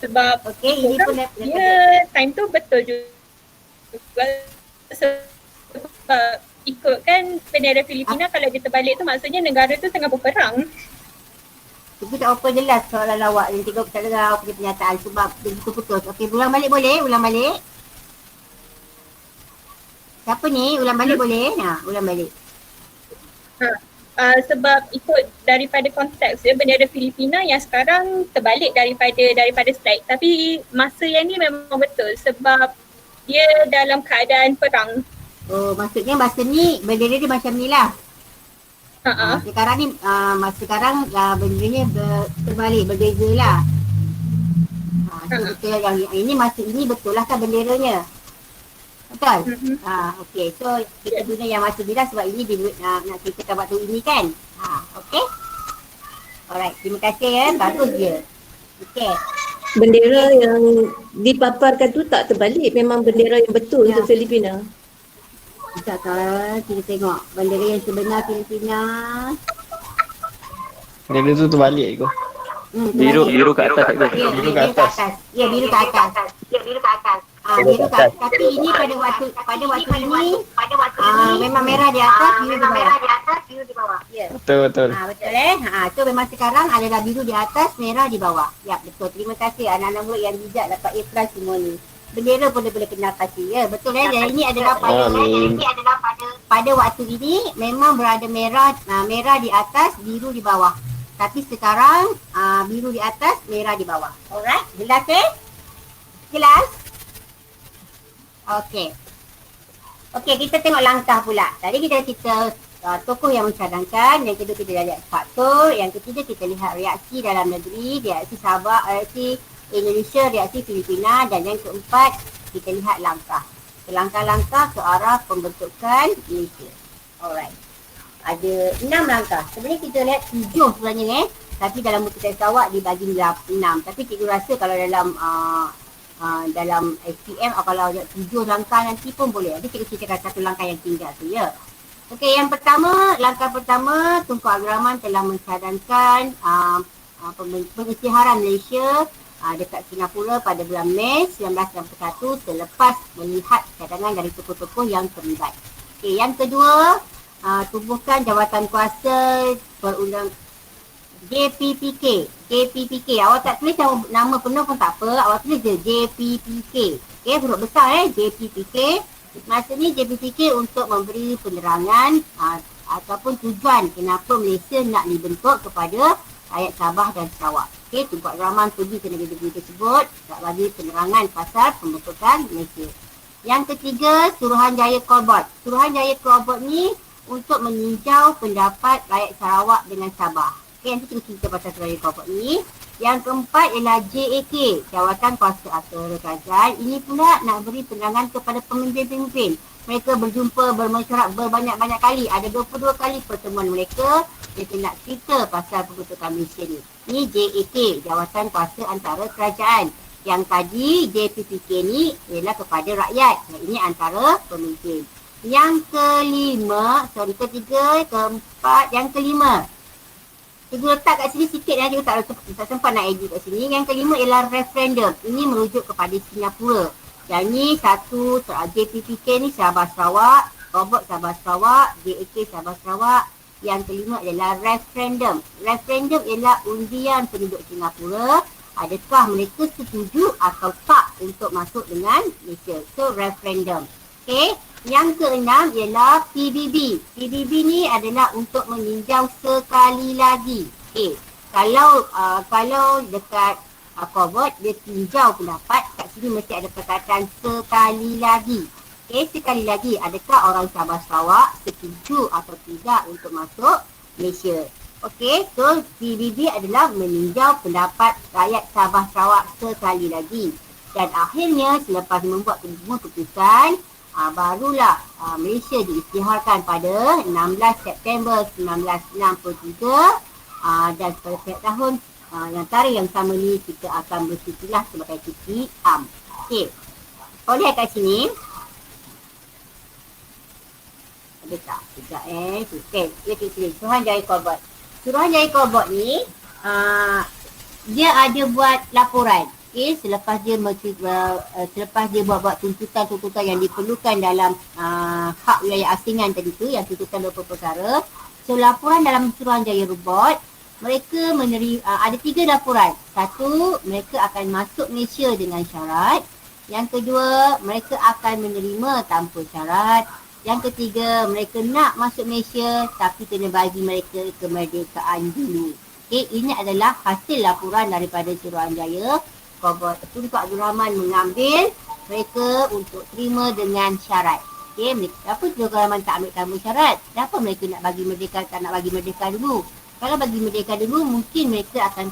Sebab okey, ini pun dia time tu betul juga. Sebab ikutkan bendera Filipina kalau dia terbalik tu maksudnya negara tu tengah berperang. Cikgu tak apa jelas soalan lawak yang cikgu tak dengar punya pernyataan sebab dia putus-putus. Okey, ulang balik boleh? Ulang balik. Siapa ni? Ulang balik boleh? Ulang balik. sebab ikut daripada konteks dia bendera Filipina yang sekarang terbalik daripada strike. Tapi masa yang ni memang betul sebab dia dalam keadaan perang. Oh, maksudnya masa ni bendera dia macam ni lah. Sekarang ni, masa sekarang benderanya terbalik, berbeza lah. So betul yang ini masa ini betul lah kan benderanya. Betul? Okay. So kita guna yang masa bila sebab ini nak ceritakan waktu ini kan. Okay. Alright. Terima kasih ya. Bagus je. Okay. Bendera yang dipaparkan tu tak terbalik. Memang bendera yang betul untuk Filipina. Sekejap kita tengok bendera yang sebenar Filipina. Bendera tu terbalik kot. Biru kat atas tu. Biru ke atas. Ya, biru ke atas. Biru ke atas. Tapi ini pada waktu ini memang merah di atas, biru di bawah. Ya. Betul. Betul So memang sekarang adalah biru di atas, merah di bawah. Ya, betul. Terima kasih anak-anak murid yang bijak dapat A+ semua ni. Bendera pun boleh kenal kasih. Ya, betul dan ini adalah pada waktu ini memang berada merah di atas, biru di bawah. Tapi sekarang biru di atas, merah di bawah. Alright, jelas Jelas? Okey, kita tengok langkah pula. Tadi kita tokoh yang mencadangkan, yang kedua kita lihat faktor, yang ketiga kita lihat reaksi dalam negeri, reaksi Sabah, reaksi Indonesia, reaksi Filipina dan yang keempat kita lihat langkah. Langkah-langkah ke arah pembentukan Malaysia. Alright. Ada 6 langkah. Sebenarnya kita lihat 7 sebenarnya tapi dalam buku teks awak dibagi 6. Tapi cikgu rasa kalau dalam SPM kalau ada 7 langkah nanti pun boleh. Nanti cikgu ceritakan satu langkah yang tinggal tu ya. Okey, yang pertama, langkah pertama Tunku Abdul Rahman telah mencadangkan pengisytiharan Malaysia dekat Singapura pada bulan Mei 1961 selepas melihat cadangan dari tokoh-tokoh yang terlibat. Okey, yang kedua, tubuhkan jawatan kuasa perundang JPPK. Awak tak tulis nama penuh pun tak apa, awak tulis je JPPK. Okey, huruf besar JPPK. Maksudnya JPPK untuk memberi penerangan ataupun tujuan kenapa Malaysia nak dibentuk kepada rakyat Sabah dan Sarawak. Okey, Tunku Abdul Rahman pergi ke negeri-negeri tersebut nak bagi penerangan pasal pembentukan Malaysia. Yang ketiga, Suruhanjaya Kolbot. Suruhanjaya Kolbot ni untuk meninjau pendapat rakyat Sarawak dengan Sabah. Okey, nanti kita cerita pasal Suruhanjaya Kolbot ni. Yang keempat ialah JAK, Jawatan Kuasa Aksara Kerajaan. Ini pula nak beri penerangan kepada pemimpin-pemimpin. Mereka berjumpa, bermesyuarat berbanyak-banyak kali. Ada 22 kali pertemuan mereka. Mereka nak cerita pasal pembentukan Malaysia ni. Ini JAK, Jawatan Kuasa Antara Kerajaan. Yang tadi JPPK ni ialah kepada rakyat. Ini antara pemimpin. Yang kelima, keempat, yang kelima. Cikgu letak kat sini sikit cikgu tak sempat nak edit kat sini. Yang kelima ialah referendum. Ini merujuk kepada Singapura. Yang ni satu, JPPK ni Sabah Sarawak, Robot Sabah Sarawak, JAK Sabah Sarawak. Yang kelima adalah referendum. Referendum ialah undian penduduk Singapura. Adakah mereka setuju atau tak untuk masuk dengan Malaysia. So referendum. Okey. Yang keenam ialah PBB. PBB ni adalah untuk meninjau sekali lagi. Okey. Kalau dekat Kolbot dia tinjau pendapat, kat sini mesti ada perkataan sekali lagi. Okey, sekali lagi adakah orang Sabah Sarawak setuju atau tidak untuk masuk Malaysia. Okey, so PBB adalah meninjau pendapat rakyat Sabah Sarawak sekali lagi. Dan akhirnya selepas membuat keputusan, barulah Malaysia diisytiharkan pada 16 September 1963 dan pada setiap tahun yang tarikh yang sama ni kita akan bersitilah sebagai cuti am. Okey. Kau lihat kat sini. Ada tak? Sekejap Okey, dia tulis Suruhanjaya Kolbot. Suruhanjaya Kolbot ni dia ada buat laporan. Okey, selepas dia buat tuntutan-tuntutan yang diperlukan dalam hak wilayah asingan tadi tu, yang tuntutan 20 perkara. So laporan dalam Suruhanjaya Kolbot, mereka ada 3 laporan. Satu, mereka akan masuk Malaysia dengan syarat. Yang kedua, mereka akan menerima tanpa syarat. Yang ketiga, mereka nak masuk Malaysia tapi kena bagi mereka kemerdekaan dulu. Okey, ini adalah hasil laporan daripada Suruhanjaya. Tunku Abdul Rahman mengambil mereka untuk terima dengan syarat. Okey, kenapa Tunku Abdul Rahman tak ambil tanpa syarat? Kenapa mereka nak bagi merdeka, tak nak bagi merdeka dulu? Kalau bagi merdeka dulu, mungkin mereka tak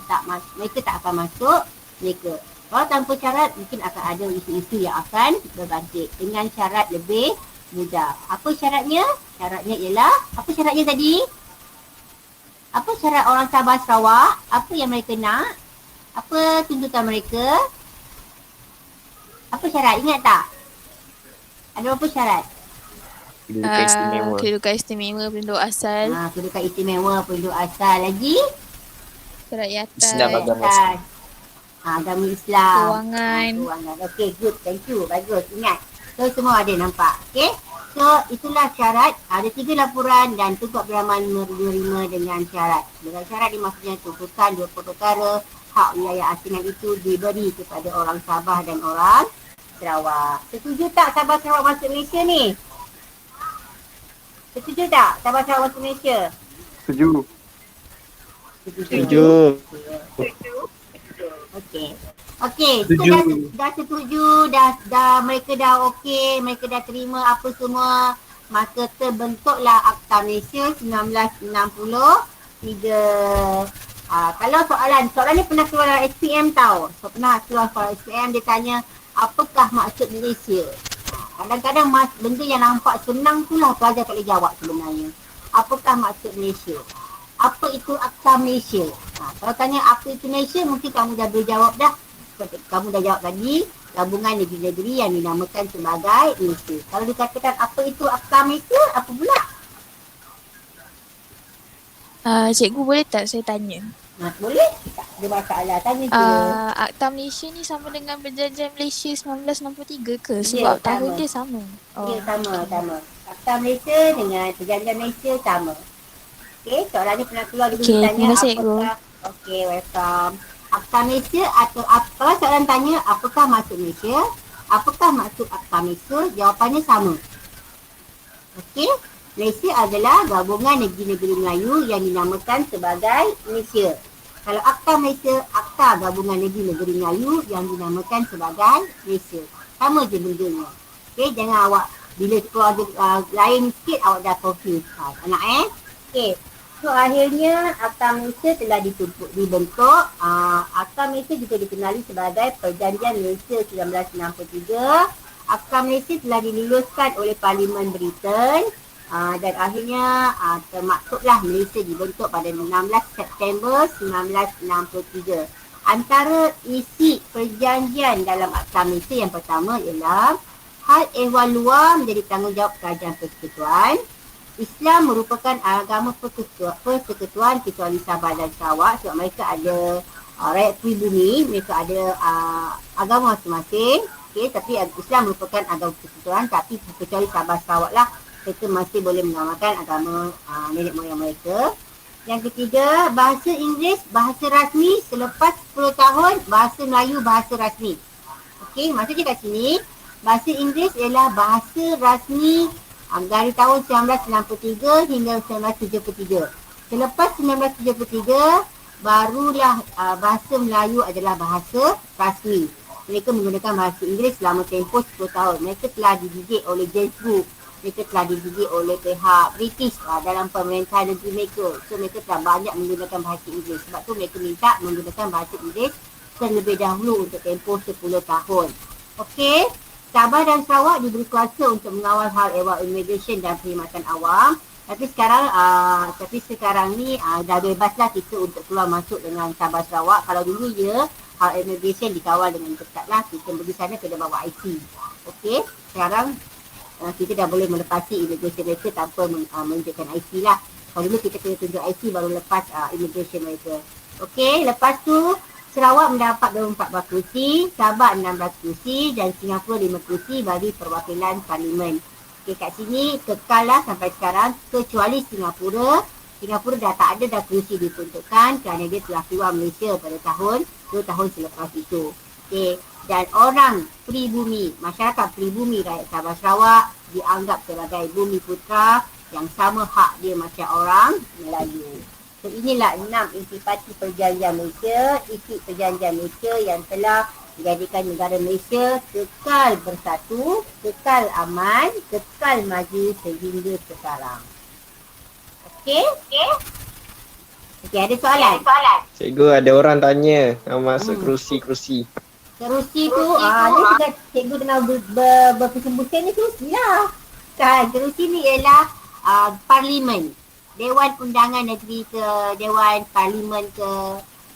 akan masuk mereka. Kalau tanpa syarat, mungkin akan ada isu-isu yang akan berbangkit. Dengan syarat lebih mudah. Apa syaratnya? Syaratnya ialah, apa syaratnya tadi? Apa syarat orang Sabah Sarawak? Apa yang mereka nak? Apa tuntutan mereka? Apa syarat? Ingat tak? Ada berapa syarat? Kedudukan istimewa. Kedudukan istimewa penduduk asal. Kedudukan istimewa penduduk asal lagi. Kerakyatan. Islam agama Islam. Agama Islam. Kewangan. Kewangan. Okay, good. Thank you. Bagus. Ingat. So, semua ada nampak. Okay. So, itulah syarat. Ada 3 laporan dan Tunku Abdul Rahman menerima dengan syarat. Dengan syarat maksudnya tuntutan 2 perkara hak wilayah asingan itu diberi kepada orang Sabah dan orang Sarawak. Setuju tak Sabah Sarawak masuk Malaysia ni? Setuju tak Sabah Sarawak masuk Malaysia? Setuju. Setuju. Okey, so dah setuju, dah mereka dah okey, mereka dah terima apa semua. Maka terbentuklah Akta Malaysia 1963. Kalau soalan ni pernah keluar dalam SPM tau. So, pernah keluar dalam SPM, dia tanya apakah maksud Malaysia? Kadang-kadang benda yang nampak senang tu lah pelajar tak boleh jawab sebenarnya. Apakah maksud Malaysia? Apa itu Akta Malaysia? Kalau tanya apa itu Malaysia, mungkin kamu dah boleh jawab dah. Kamu dah jawab tadi, gabungan negeri-negeri yang dinamakan sebagai Malaysia. Kalau dikatakan apa itu Akta Malaysia, apa pula? Cikgu boleh tak saya tanya? Boleh? Tak ada masalah, tanya je. Akta Malaysia ni sama dengan Perjanjian Malaysia 1963 ke? Ya, Sebab sama. tahun dia sama. Ya, sama. Akta Malaysia dengan Perjanjian Malaysia sama. Okey, soalan ni pernah keluar dulu tanya terima kasih, apakah. Okey, welcome. Akta Malaysia atau kalau soalan tanya apakah maksud Malaysia? Apakah maksud Akta Malaysia? Jawapannya sama. Okey, Malaysia adalah gabungan negeri-negeri Melayu yang dinamakan sebagai Malaysia. Kalau Akta Malaysia, Akta gabungan negeri-negeri Melayu yang dinamakan sebagai Malaysia. Sama je bendanya. Okey, jangan awak bila keluar lain sikit awak dah confused. Okey. So akhirnya Akta Malaysia telah dibentuk. Akta Malaysia juga dikenali sebagai Perjanjian Malaysia 1963. Akta Malaysia telah diluluskan oleh Parlimen Britain dan akhirnya termaktublah Malaysia dibentuk pada 16 September 1963. Antara isi perjanjian dalam Akta Malaysia yang pertama ialah hal ehwal luar menjadi tanggungjawab Kerajaan Persekutuan. Islam merupakan agama persekutuan kecuali Sabah dan Sarawak sebab mereka ada rakyat pribumi, mereka ada agama masing-masing. Okay, tapi Islam merupakan agama persekutuan tapi kecuali Sabah Sarawak lah mereka masih boleh mengamalkan agama nenek moyang mereka. Yang ketiga, bahasa Inggeris bahasa rasmi selepas 10 tahun, bahasa Melayu bahasa rasmi. Okey, maksudnya kat sini bahasa Inggeris ialah bahasa rasmi dari tahun 1993 hingga 1973. Selepas 1973, barulah bahasa Melayu adalah bahasa rasmi. Mereka menggunakan bahasa Inggeris selama tempoh 10 tahun. Mereka telah dididik oleh James Brooke. Mereka telah dididik oleh pihak British dalam pemerintahan negeri mereka. So mereka telah banyak menggunakan bahasa Inggeris. Sebab tu mereka minta menggunakan bahasa Inggeris terlebih dahulu untuk tempoh 10 tahun. Okey. Sabah dan Sarawak diberi kuasa untuk mengawal hal ehwal immigration dan perkhidmatan awam. Tapi sekarang ni dah bebaslah kita untuk keluar masuk dengan Sabah Sarawak. Kalau dulu hal immigration dikawal dengan ketat lah. Kita pergi sana kena bawa IC. Okey, sekarang kita dah boleh melepasi immigration mereka tanpa menunjukkan IC lah. Kalau dulu kita kena tunjuk IC baru lepas immigration mereka. Okey, lepas tu Sarawak mendapat 24 kursi, Sabah 16 kursi dan Singapura 5 kursi bagi perwakilan parlimen. Okay, kat sini kekal lah sampai sekarang kecuali Singapura. Singapura dah tak ada dah kursi diperuntukkan kerana dia telah keluar Malaysia pada 2 tahun selepas itu. Okay, dan orang pribumi, masyarakat pribumi rakyat Sabah Sarawak dianggap sebagai bumi putra yang sama hak dia macam orang Melayu. So inilah 6 intipati perjanjian Malaysia, isi perjanjian Malaysia yang telah menjadikan negara Malaysia kekal bersatu, kekal aman, kekal maju sehingga sekarang. Okey? Okey, ada soalan? Cikgu, ada orang tanya masuk kerusi-kerusi. Kerusi tu, ni sudah cikgu tengah berpusing-pusing ni kerusi lah. Kan, kerusi ni ialah parlimen. Dewan Undangan Negeri ke, Dewan Parlimen ke,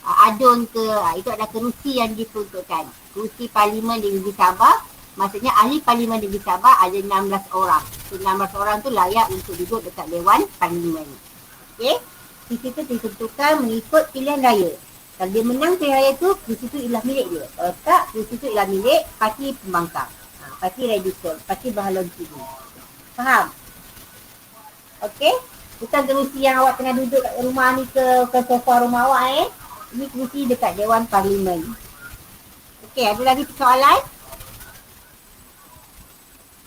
ADUN ke, itu adalah kerusi yang diperuntukkan. Kerusi Parlimen di Negeri Sabah, maksudnya ahli Parlimen di Negeri Sabah ada 16 orang. So 16 orang tu layak untuk duduk dekat Dewan Parlimen. Okey? Kerusi tu ditentukan mengikut pilihan raya. Kalau dia menang pilihan raya tu, kerusi tu ialah milik dia. Kalau tak, kerusi tu ialah milik parti pembangkang. Parti radikal, parti Berhaluan Kiri. Faham? Okey? Bukan kerusi yang awak tengah duduk kat rumah ni ke sofa rumah awak Ini kerusi dekat Dewan Parlimen. Okey, ada lagi soalan?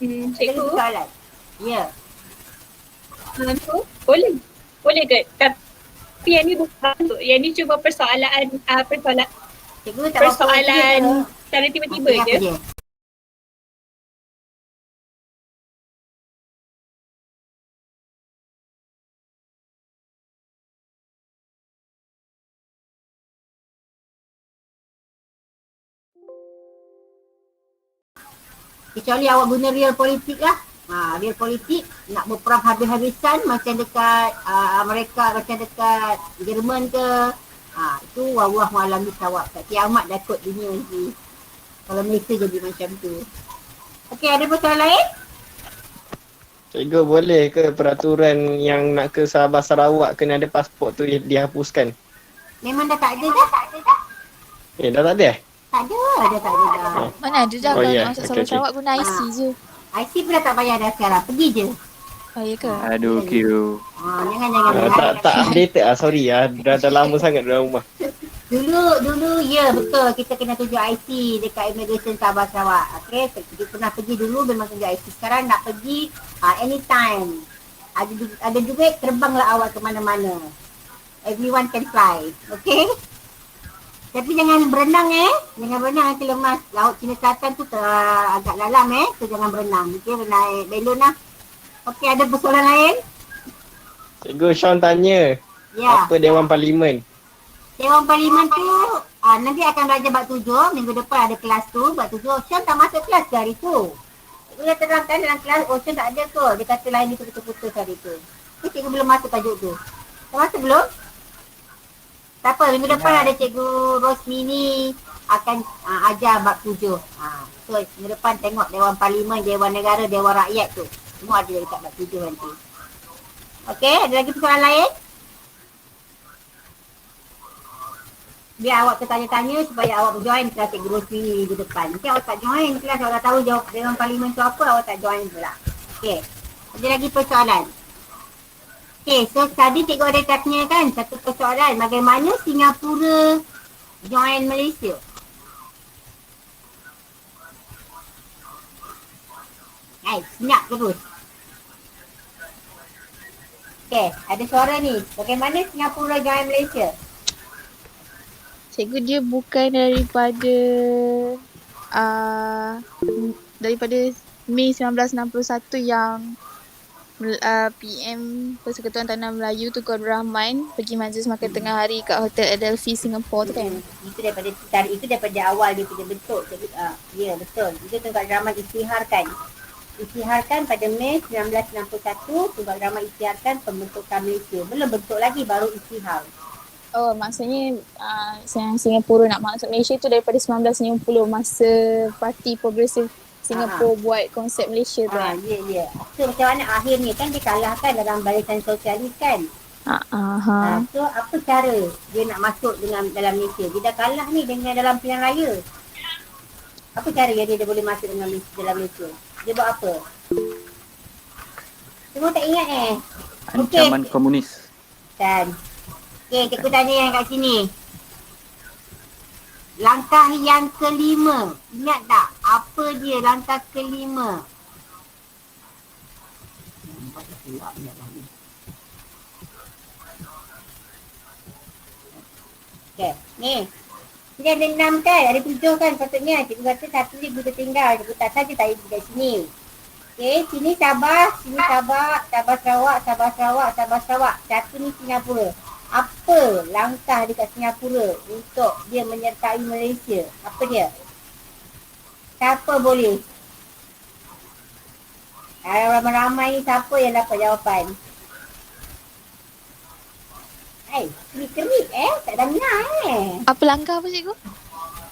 Ada Cikgu, lagi soalan? Ya. boleh ke? Tapi yang ni bukan untuk, yang ni cuma persoalan Cikgu tak berapa persoalan secara tiba-tiba apa je. dia? Kecuali awak guna real politik lah. Real politik nak berperang habis-habisan macam dekat Amerika, macam dekat Jerman ke. Itu wawah malam bisawak. Tak kiamat dah kot dunia ni. Kalau Malaysia jadi macam tu. Okey, ada persoalan lain? Cikgu, boleh ke peraturan yang nak ke Sabah Sarawak kena ada pasport tu dihapuskan? Memang dah tak ada dah. Dah tak ada? Tak ada dah. Mana ada dah Oh, kalau ya. nak masuk Okey, Sabah okey. Sarawak guna IC je. IC pun dah tak bayar dah sekarang. Pergi je. Oh ya ke? Aduh, Q. Jangan. Tak updated sorry dah lama sangat dalam rumah. Dulu ya betul kita kena tunjuk IC dekat immigration Sabah Sarawak. Okey, kita pernah pergi dulu memang tunjuk IC. Sekarang nak pergi anytime. Ada duit terbanglah awak ke mana-mana. Everyone can fly. Okey? Tapi jangan berenang Jangan berenang nanti lemas. Laut Cina Selatan tu agak dalam so jangan berenang. Okey, naik belon lah. Okey, ada persoalan lain? Cikgu, Sean tanya. Ya. Apa Dewan Parlimen? Dewan Parlimen tu nanti akan belajar bab 7. Minggu depan ada kelas tu bab 7. Ocean tak masuk kelas ke hari tu? Cikgu dah terangkan dalam kelas Ocean tak ada ke. Dia kata lain dia putus-putus hari tu. Cikgu belum masuk tajuk tu. Dah masuk belum? Tak apa, minggu depan ada Cikgu Rosmini akan ajar bab 7. So minggu depan tengok Dewan Parlimen, Dewan Negara, Dewan Rakyat tu. Semua ada dekat bab 7 nanti. Okey, ada lagi persoalan lain? Biar awak tertanya-tanya supaya awak join kelas Cikgu Rosmini minggu depan. Nanti awak tak join kelas, awak dah tahu jawab Dewan Parlimen tu apa, awak tak join pula. Okey, ada lagi persoalan? Okey, so tadi cikgu ada tanya kan satu persoalan, bagaimana Singapura join Malaysia? Senyap terus. Okey, ada suara ni. Bagaimana Singapura join Malaysia? Cikgu, dia bukan daripada Mei 1961 yang PM Persekutuan Tanah Melayu Tunku Abdul Rahman pergi majlis makan tengah hari kat Hotel Adelphi Singapore tu kan. Itu daripada awal dia punya bentuk. Ya, betul. Itu Tunku Abdul Rahman isytiharkan pada Mei 1961. Tunku Abdul Rahman isytiharkan pembentukan Malaysia. Belum bentuk lagi, baru isytihar. Oh, maksudnya Singapura nak masuk Malaysia tu daripada 1990 masa Parti Progresif Singapura buat konsep Malaysia tu kan. Ya. So macam mana akhirnya kan dia kalahkan dalam barisan sosialis kan. So apa cara dia nak masuk dalam Malaysia? Dia dah kalah ni dengan dalam pilihan raya. Apa cara dia boleh masuk dalam Malaysia? Dia buat apa? Semua tak ingat Ancaman komunis. Kan. Okey, cikgu tanya yang kat sini. Langkah yang kelima. Ingat tak apa dia langkah kelima? Okay, ni. Sini ada 6 kan? Ada 7 kan patutnya. Cikgu kata satu ni kita tinggal. Cikgu tak saja tak ibu kat sini. Okay, sini Sabah, sini Sabah, Sabah Sarawak, Sabah Sarawak, Sabah Sarawak. Satu ni Singapura. Apa langkah dekat Singapura untuk dia menyertai Malaysia? Apa dia? Siapa boleh? Kalau ramai-ramai ni siapa yang dapat jawapan? Kerik tak ada dengar Apa langkah apa cikgu?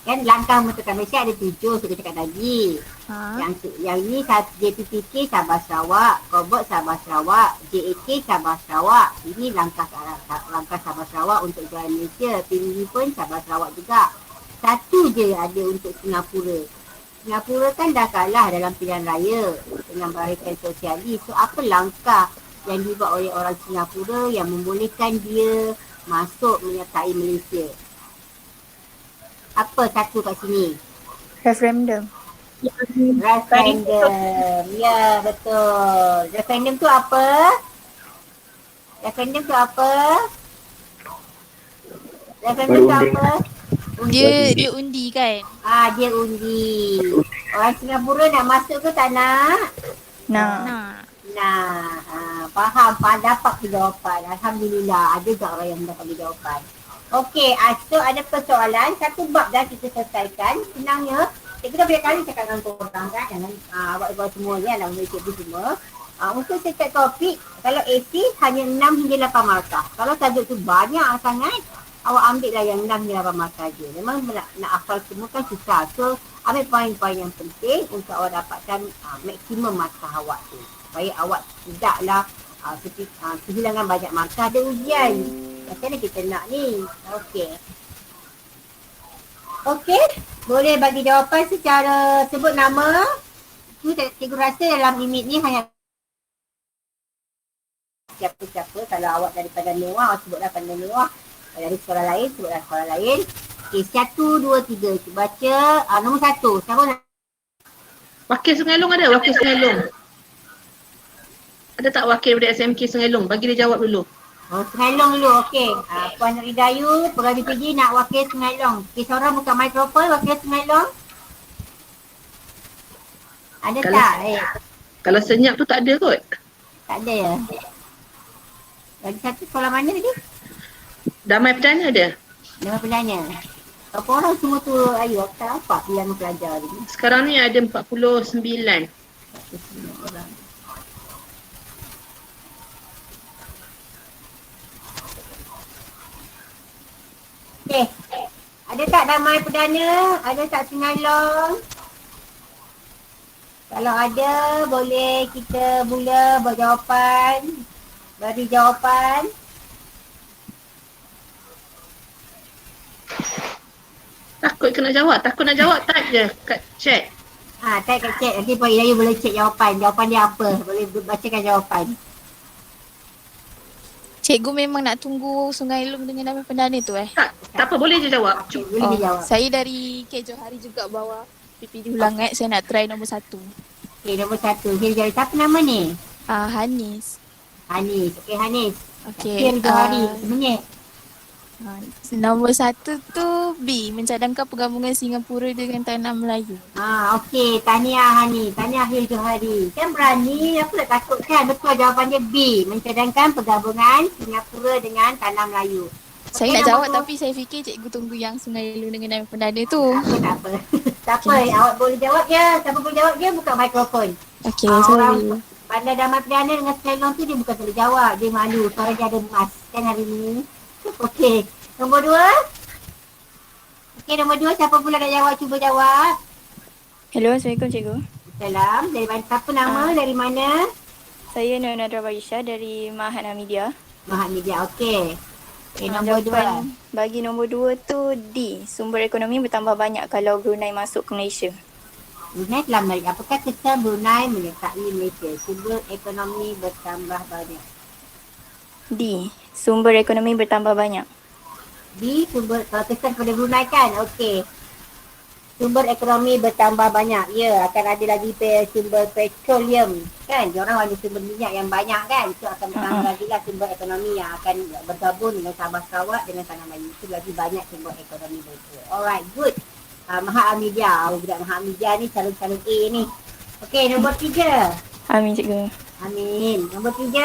Kan langkah menyertai Malaysia ada 7, saya cakap tadi. Ha. Yang ni JPPK Sabah Sarawak, Kobot Sabah Sarawak, JAK Sabah Sarawak. Ini langkah Sabah Sarawak untuk jalan Malaysia. PBB pun Sabah Sarawak juga. Satu je ada untuk Singapura. Singapura kan dah kalah dalam pilihan raya dengan Barisan Sosialis. So apa langkah yang dibuat oleh orang Singapura yang membolehkan dia masuk menyertai Malaysia? Apa satu kat sini? Referendum. Referendum. Ya, betul. Referendum tu apa? Referendum tu apa? Referendum tu apa? Dia undi kan? Dia undi. Orang Singapura nak masuk ke tak nak? Nak. Faham. Dapat jawapan. Alhamdulillah. Ada juga orang yang dapat jawapan. Okey, so ada persoalan. Satu bab dah kita selesaikan. Senangnya, cikgu dah banyak kali cakap dengan korang kan. Jangan awak-awak semua ni adalah untuk cikgu semua. Untuk setiap topik, kalau AC hanya 6 hingga 8 markah. Kalau tajuk tu banyak sangat, awak ambil lah yang 6 hingga 8 markah je. Memang nak hafal semua kan susah. So, ambil poin-poin yang penting untuk awak dapatkan maksimum markah awak tu. Supaya awak tidaklah kehilangan banyak markah ada ujian. Macam mana kita nak ni? Okey, boleh bagi jawapan secara sebut nama. Cikgu rasa dalam limit ni hanya siapa-siapa. Kalau awak dari Padang Mewah, awak sebutlah Padang Mewah. Kalau dari sekolah lain, sebutlah sekolah lain. Okey, 1, 2, 3. Kita baca nombor 1. Siapa nak? Wakil Sungai Long ada? Wakil Sungai Long. Ada tak wakil dari SMK Sungai Long? Bagi dia jawab dulu. Sungai Long dulu, okey. Puan Ridayu, Pegawai PJ nak wakil Sungai Long. Okey, seorang buka mikrofon, wakil Sungai Long. Ada Kalau- tak? Kalau senyap tu tak ada kot. Tak ada ya? Lagi satu sekolah mana tadi? Damai Perdana ada? Nama pelanya. Berapa orang semua tu, Ayu? Aku tak nampak bilangan pelajar ni. Sekarang ni ada 49. Orang. Okey. Ada tak Damai Perdana? Ada tak Sungai Long? Kalau ada, boleh kita mula berjawapan. Beri jawapan. Takut ke nak jawab? Takut nak jawab, type je kat chat. Type kat chat. Nanti Puan Idayu boleh cek jawapan. Jawapan dia apa? Boleh bacakan jawapan. Cikgu memang nak tunggu Sungai Long dengan Damai Perdana tu Tak apa, boleh je jawab. Boleh dia jawab. Saya dari K Johari juga bawa PPD ulangan. Saya nak try nombor 1. Okey, nombor 1. Okey, jadi siapa nama ni? Hanis. Hanis. Okey, Hanis. Okey. Okey, Johari. Seminit. Nombor 1 tu B. Mencadangkan pergabungan Singapura dengan Tanah Melayu. Okey. Tahniah Hanis. Tahniah Hil Johari. Kan berani. Aku tak takut kan. Betul jawapan dia B. Mencadangkan pergabungan Singapura dengan Tanah Melayu. Saya nak jawab tapi saya fikir cikgu tunggu yang Sungai Long dengan Damai Perdana tu. Tak apa. Tak apa. Awak boleh jawab je. Siapa boleh jawab je, buka mikrofon. Okey, Orang sorry. Bandar Damai Perdana dengan Sungai Long tu dia bukan boleh jawab. Dia malu. Suara dia ada emas kan hari ni. Okey. Nombor 2. Okey, nombor 2. Siapa pula nak jawab? Cuba jawab. Hello, Assalamualaikum cikgu. Salam. Dari mana? Siapa nama? Dari mana? Saya Nona Drawaisha dari Mahat Hamidiah. Mahat Media. Okey. Okey, nombor 2. Bagi nombor 2 tu D. Sumber ekonomi bertambah banyak kalau Brunei masuk ke Malaysia. Brunei telah menarik. Apakah kesan Brunei menyertai Malaysia? Sumber ekonomi bertambah banyak. D. Sumber ekonomi bertambah banyak. B. Sumber, kalau kesan kepada Brunei kan? Okey. sumber ekonomi bertambah banyak. Ya, akan ada lagi sumber petroleum. Kan? Diorang ada sumber minyak yang banyak kan. Itu akan bertambah lagi lah sumber ekonomi yang akan bergabung dengan Sabah Sarawak dengan Tanah Melayu. Itu lagi banyak sumber ekonomi mereka. Alright, good. Maha Amidia. Budak Maha Amidia ni calon-calon A ni. Okey, nombor 3. Amin cikgu. Amin. Nombor 3.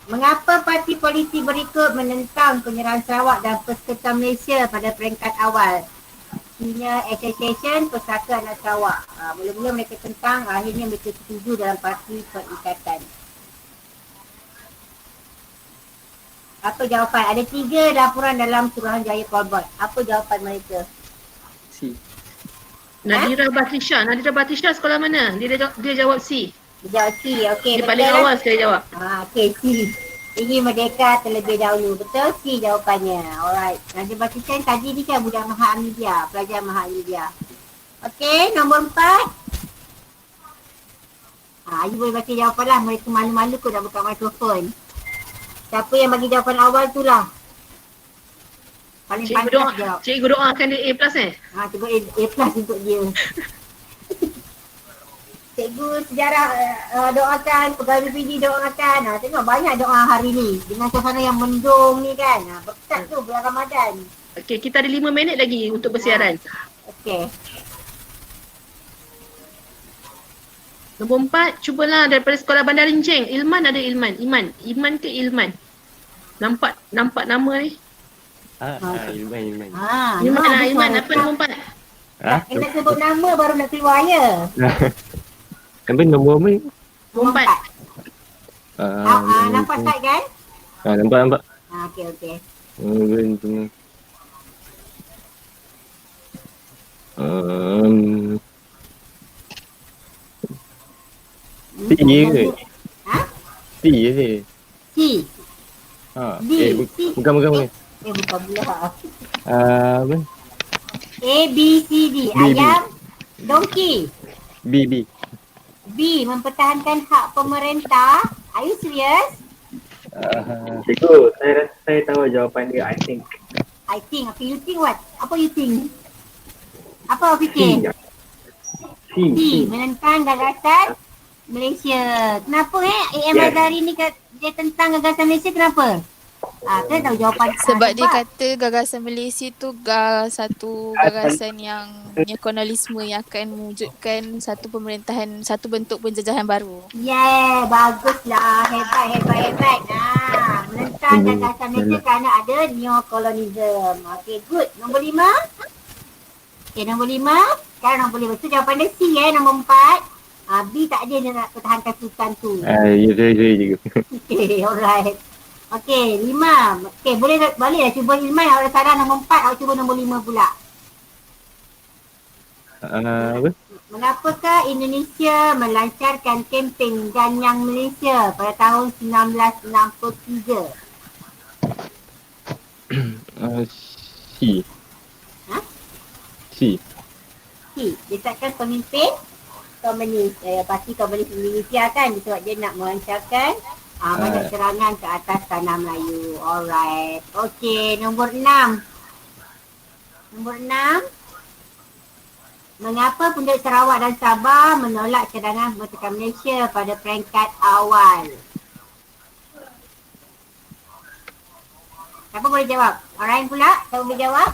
Mengapa parti politik berikut menentang penyerahan Sarawak dan Persekutuan Malaysia pada peringkat awal? Senior Association Persatuan Anak Sarawak. Mula-mula mereka tentang, akhirnya mereka setuju dalam parti perikatan. Apa jawapan? Ada 3 laporan dalam Suruhanjaya Polbot. Apa jawapan mereka? C. Nadira Batrisha sekolah mana? Dia jawab C. Dia jawab C. Okey, Dia paling awal sekali jawab. Okey, C. Ingin merdeka terlebih dahulu. Betul? C jawapannya. Alright. Nadia Batrisha tadi ni kan budak Maha Amidia. Pelajar Maha Amidia. Okey, nombor 4. You boleh baca jawapan lah. Mereka malu-malu kot nak buka mikrofon. Siapa yang bagi jawapan awal tu lah. Paling pantas jawab. Cikgu doakan dia A+ Cikgu A+ untuk dia. Cikgu sejarah doakan, pegawai BPD doakan. Tengok banyak doa hari ni. Dengan suasana yang mendung ni kan. Berkat tu bulan Ramadan. Okey, kita ada 5 minit lagi untuk bersiaran. Okey. Nombor 4, cubalah daripada sekolah Bandar Rincing. Ilman ada Ilman. Iman ke Ilman? Nampak nama ni? Ilman. Ilman. Apa nombor 4? Kita sebut nama baru nak keluar ya. Apa nombor apa? Nombor 4. Nampak slide kan? Nampak. Okey. C ke? C je. C. D. Bukan. Bukan pula. Apa? A, B, C, D. Ayam, donkey. B. B, mempertahankan hak pemerintah. Are you serious? Cikgu, saya tahu jawapan dia, I think. Okay, you think what? Apa you think? Apa awak fikir? C, menentang gagasan Malaysia. Kenapa AM Azhari ni dia tentang gagasan Malaysia, kenapa? Kita tahu jawapan. Sebab dia kata gagasan Malaysia tu satu gagasan yang kolonialisme yang akan mewujudkan satu pemerintahan, satu bentuk penjajahan baru. Yeah, baguslah. Hebat. Menentang gagasan Malaysia kerana ada neokolonialism. Okay, good. Nombor 5. Okay, nombor 5. Sekarang nombor 5. So jawapan dia C nombor 4. B tak ada dia nak pertahankan sultan tu. Ya, saya juga. Okay, alright. Okay, 5. Okay, boleh cuba Ilman. Awak saran nombor 4, awak cuba nombor 5 pula. Apa? Mengapakah Indonesia melancarkan kempen Ganyang Malaysia pada tahun 1963? C. C. Disahkan pemimpin komunis, parti komunis Indonesia kan, sebab dia nak melancarkan banyak serangan ke atas tanah Melayu. Alright. Okey, nombor 6. Mengapa penduduk Sarawak dan Sabah menolak cadangan pembentukan Malaysia pada peringkat awal? Siapa boleh jawab? Orang lain pula? Siapa boleh jawab?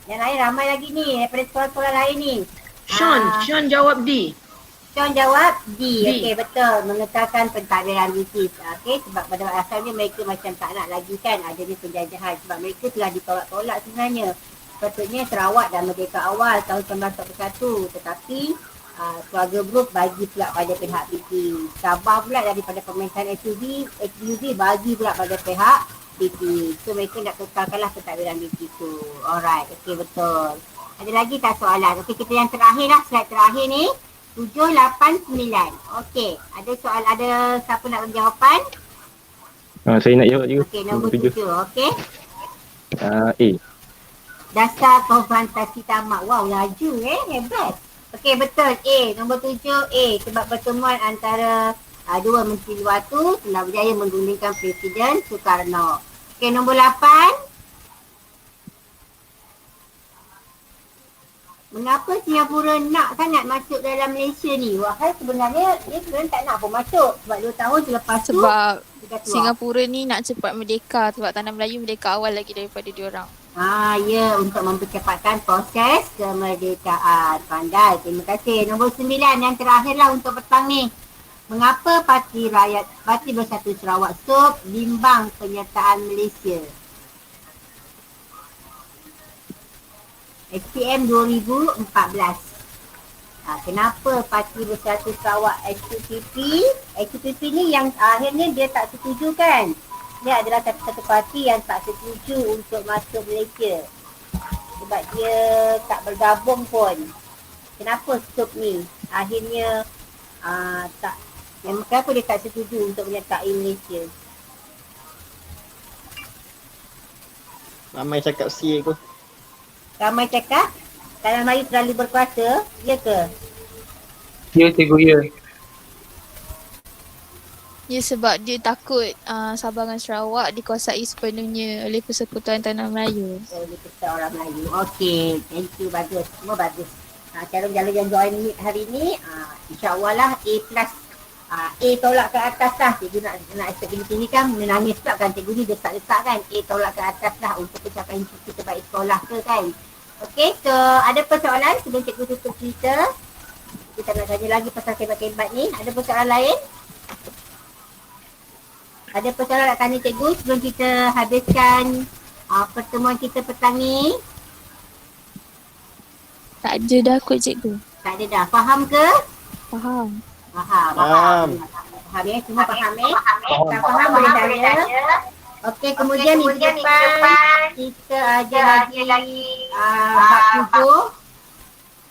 Yang lain ramai lagi ni daripada sekolah-sekolah lain ni. Sean jawab D. Sean jawab D. Okey, betul. Mengekalkan pentadbiran British. Okey, sebab pada asalnya mereka macam tak nak lagi kan adanya penjajahan. Sebab mereka telah ditolak-tolak sebenarnya. Sepatutnya Sarawak dah merdeka awal tahun 1941. Tetapi keluarga Brooke bagi pula pada pihak British. Sabah pula daripada pemerintahan SUV bagi pula pada pihak British. So mereka nak kekalkanlah pentadbiran British tu. Alright, okey, betul. Ada lagi tak soalan? Okey, kita yang terakhir lah, slide terakhir ni. 7, 8, 9. Okey, ada siapa nak bagi jawapan? Saya nak jawab juga. Okey, nombor 7. Okey. A. Dasar konfrontasi tamak. Wow, laju hebat. Okey, betul. A. Nombor 7 A. Sebab pertemuan antara dua menteri luar tu telah berjaya menggulingkan Presiden Soekarno. Okey, nombor 8. Mengapa Singapura nak sangat masuk dalam Malaysia ni? Wahai sebenarnya dia sebenarnya tak nak pun masuk. Sebab 2 tahun selepas tu Sebab dia dah keluar. Singapura ni nak cepat merdeka sebab Tanah Melayu merdeka awal lagi daripada diorang. Ya, untuk mempercepatkan proses kemerdekaan. Pandai, terima kasih. Nombor 9 yang terakhirlah untuk petang ni. Mengapa Parti Bersatu Sarawak SUB bimbang penyertaan Malaysia? SPM 2014. Kenapa Parti Bersatu Sarawak SQPP ni yang akhirnya dia tak setuju kan? Dia adalah satu parti yang tak setuju untuk masuk Malaysia. Sebab dia tak bergabung pun. Kenapa SUB ni akhirnya kenapa dia tak setuju untuk menyertai Malaysia? Ramai cakap C aku. Ramai cakap Tanah Melayu terlalu berkuasa, ya ke? Ya, cikgu, ya. Ya sebab dia takut Sabah dan Sarawak dikuasai sepenuhnya oleh Persekutuan Tanah Melayu. Oleh Persekutuan Orang Melayu. Okey, thank you, bagus. Semua bagus. Calon-calon yang join hari ni, insya-Allah lah A+. A tolak ke atas lah. Cikgu nak expect tinggi kan, menangis pula kan cikgu ni desak-desak kan. A tolak ke atas lah untuk pencapaian kita baik sekolah ke kan. Okey, so ada persoalan sebelum cikgu tutup cerita. Kita nak tanya lagi pasal kebat-kebat ni. Ada persoalan lain? Ada persoalan nak tanya cikgu sebelum kita habiskan pertemuan kita petang ni? Tak ada dah kot cikgu. Tak ada dah. Faham ke? Faham. Faham ya, semua faham ya? Tak faham boleh tanya. Okey, kemudian minggu depan kita ada lagi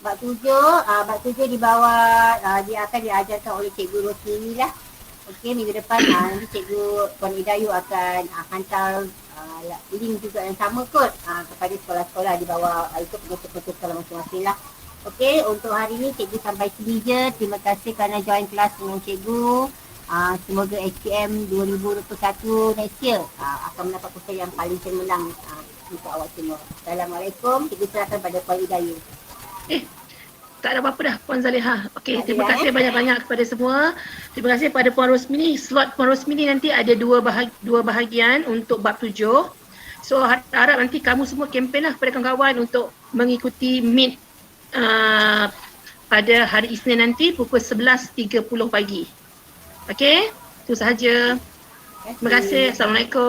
bab 7 di bawah dia akan diajarkan oleh Cikgu Rosmini lah. Okey, minggu depan nanti Cikgu Puan Idayu akan hantar link juga yang sama kot kepada sekolah-sekolah di bawah itu pengutus sekolah masing-masing lah. Okey, untuk hari ni Cikgu sampai sini je. Terima kasih kerana join kelas dengan Cikgu. Semoga SPM 2021 next year akan mendapat peserta yang paling cemerlang untuk awak semua. Assalamualaikum. Cikgu serahkan pada Puan Idayu. Tak ada apa-apa dah Puan Zaliha. Okey, terima kasih banyak-banyak kepada semua. Terima kasih kepada Puan Rosmini. Slot Puan Rosmini nanti ada dua bahagian untuk bab 7. So harap nanti kamu semua kempen lah kepada kawan-kawan untuk mengikuti meet pada hari Isnin nanti pukul 11.30 pagi. Okey, itu sahaja. Terima kasih. Assalamualaikum.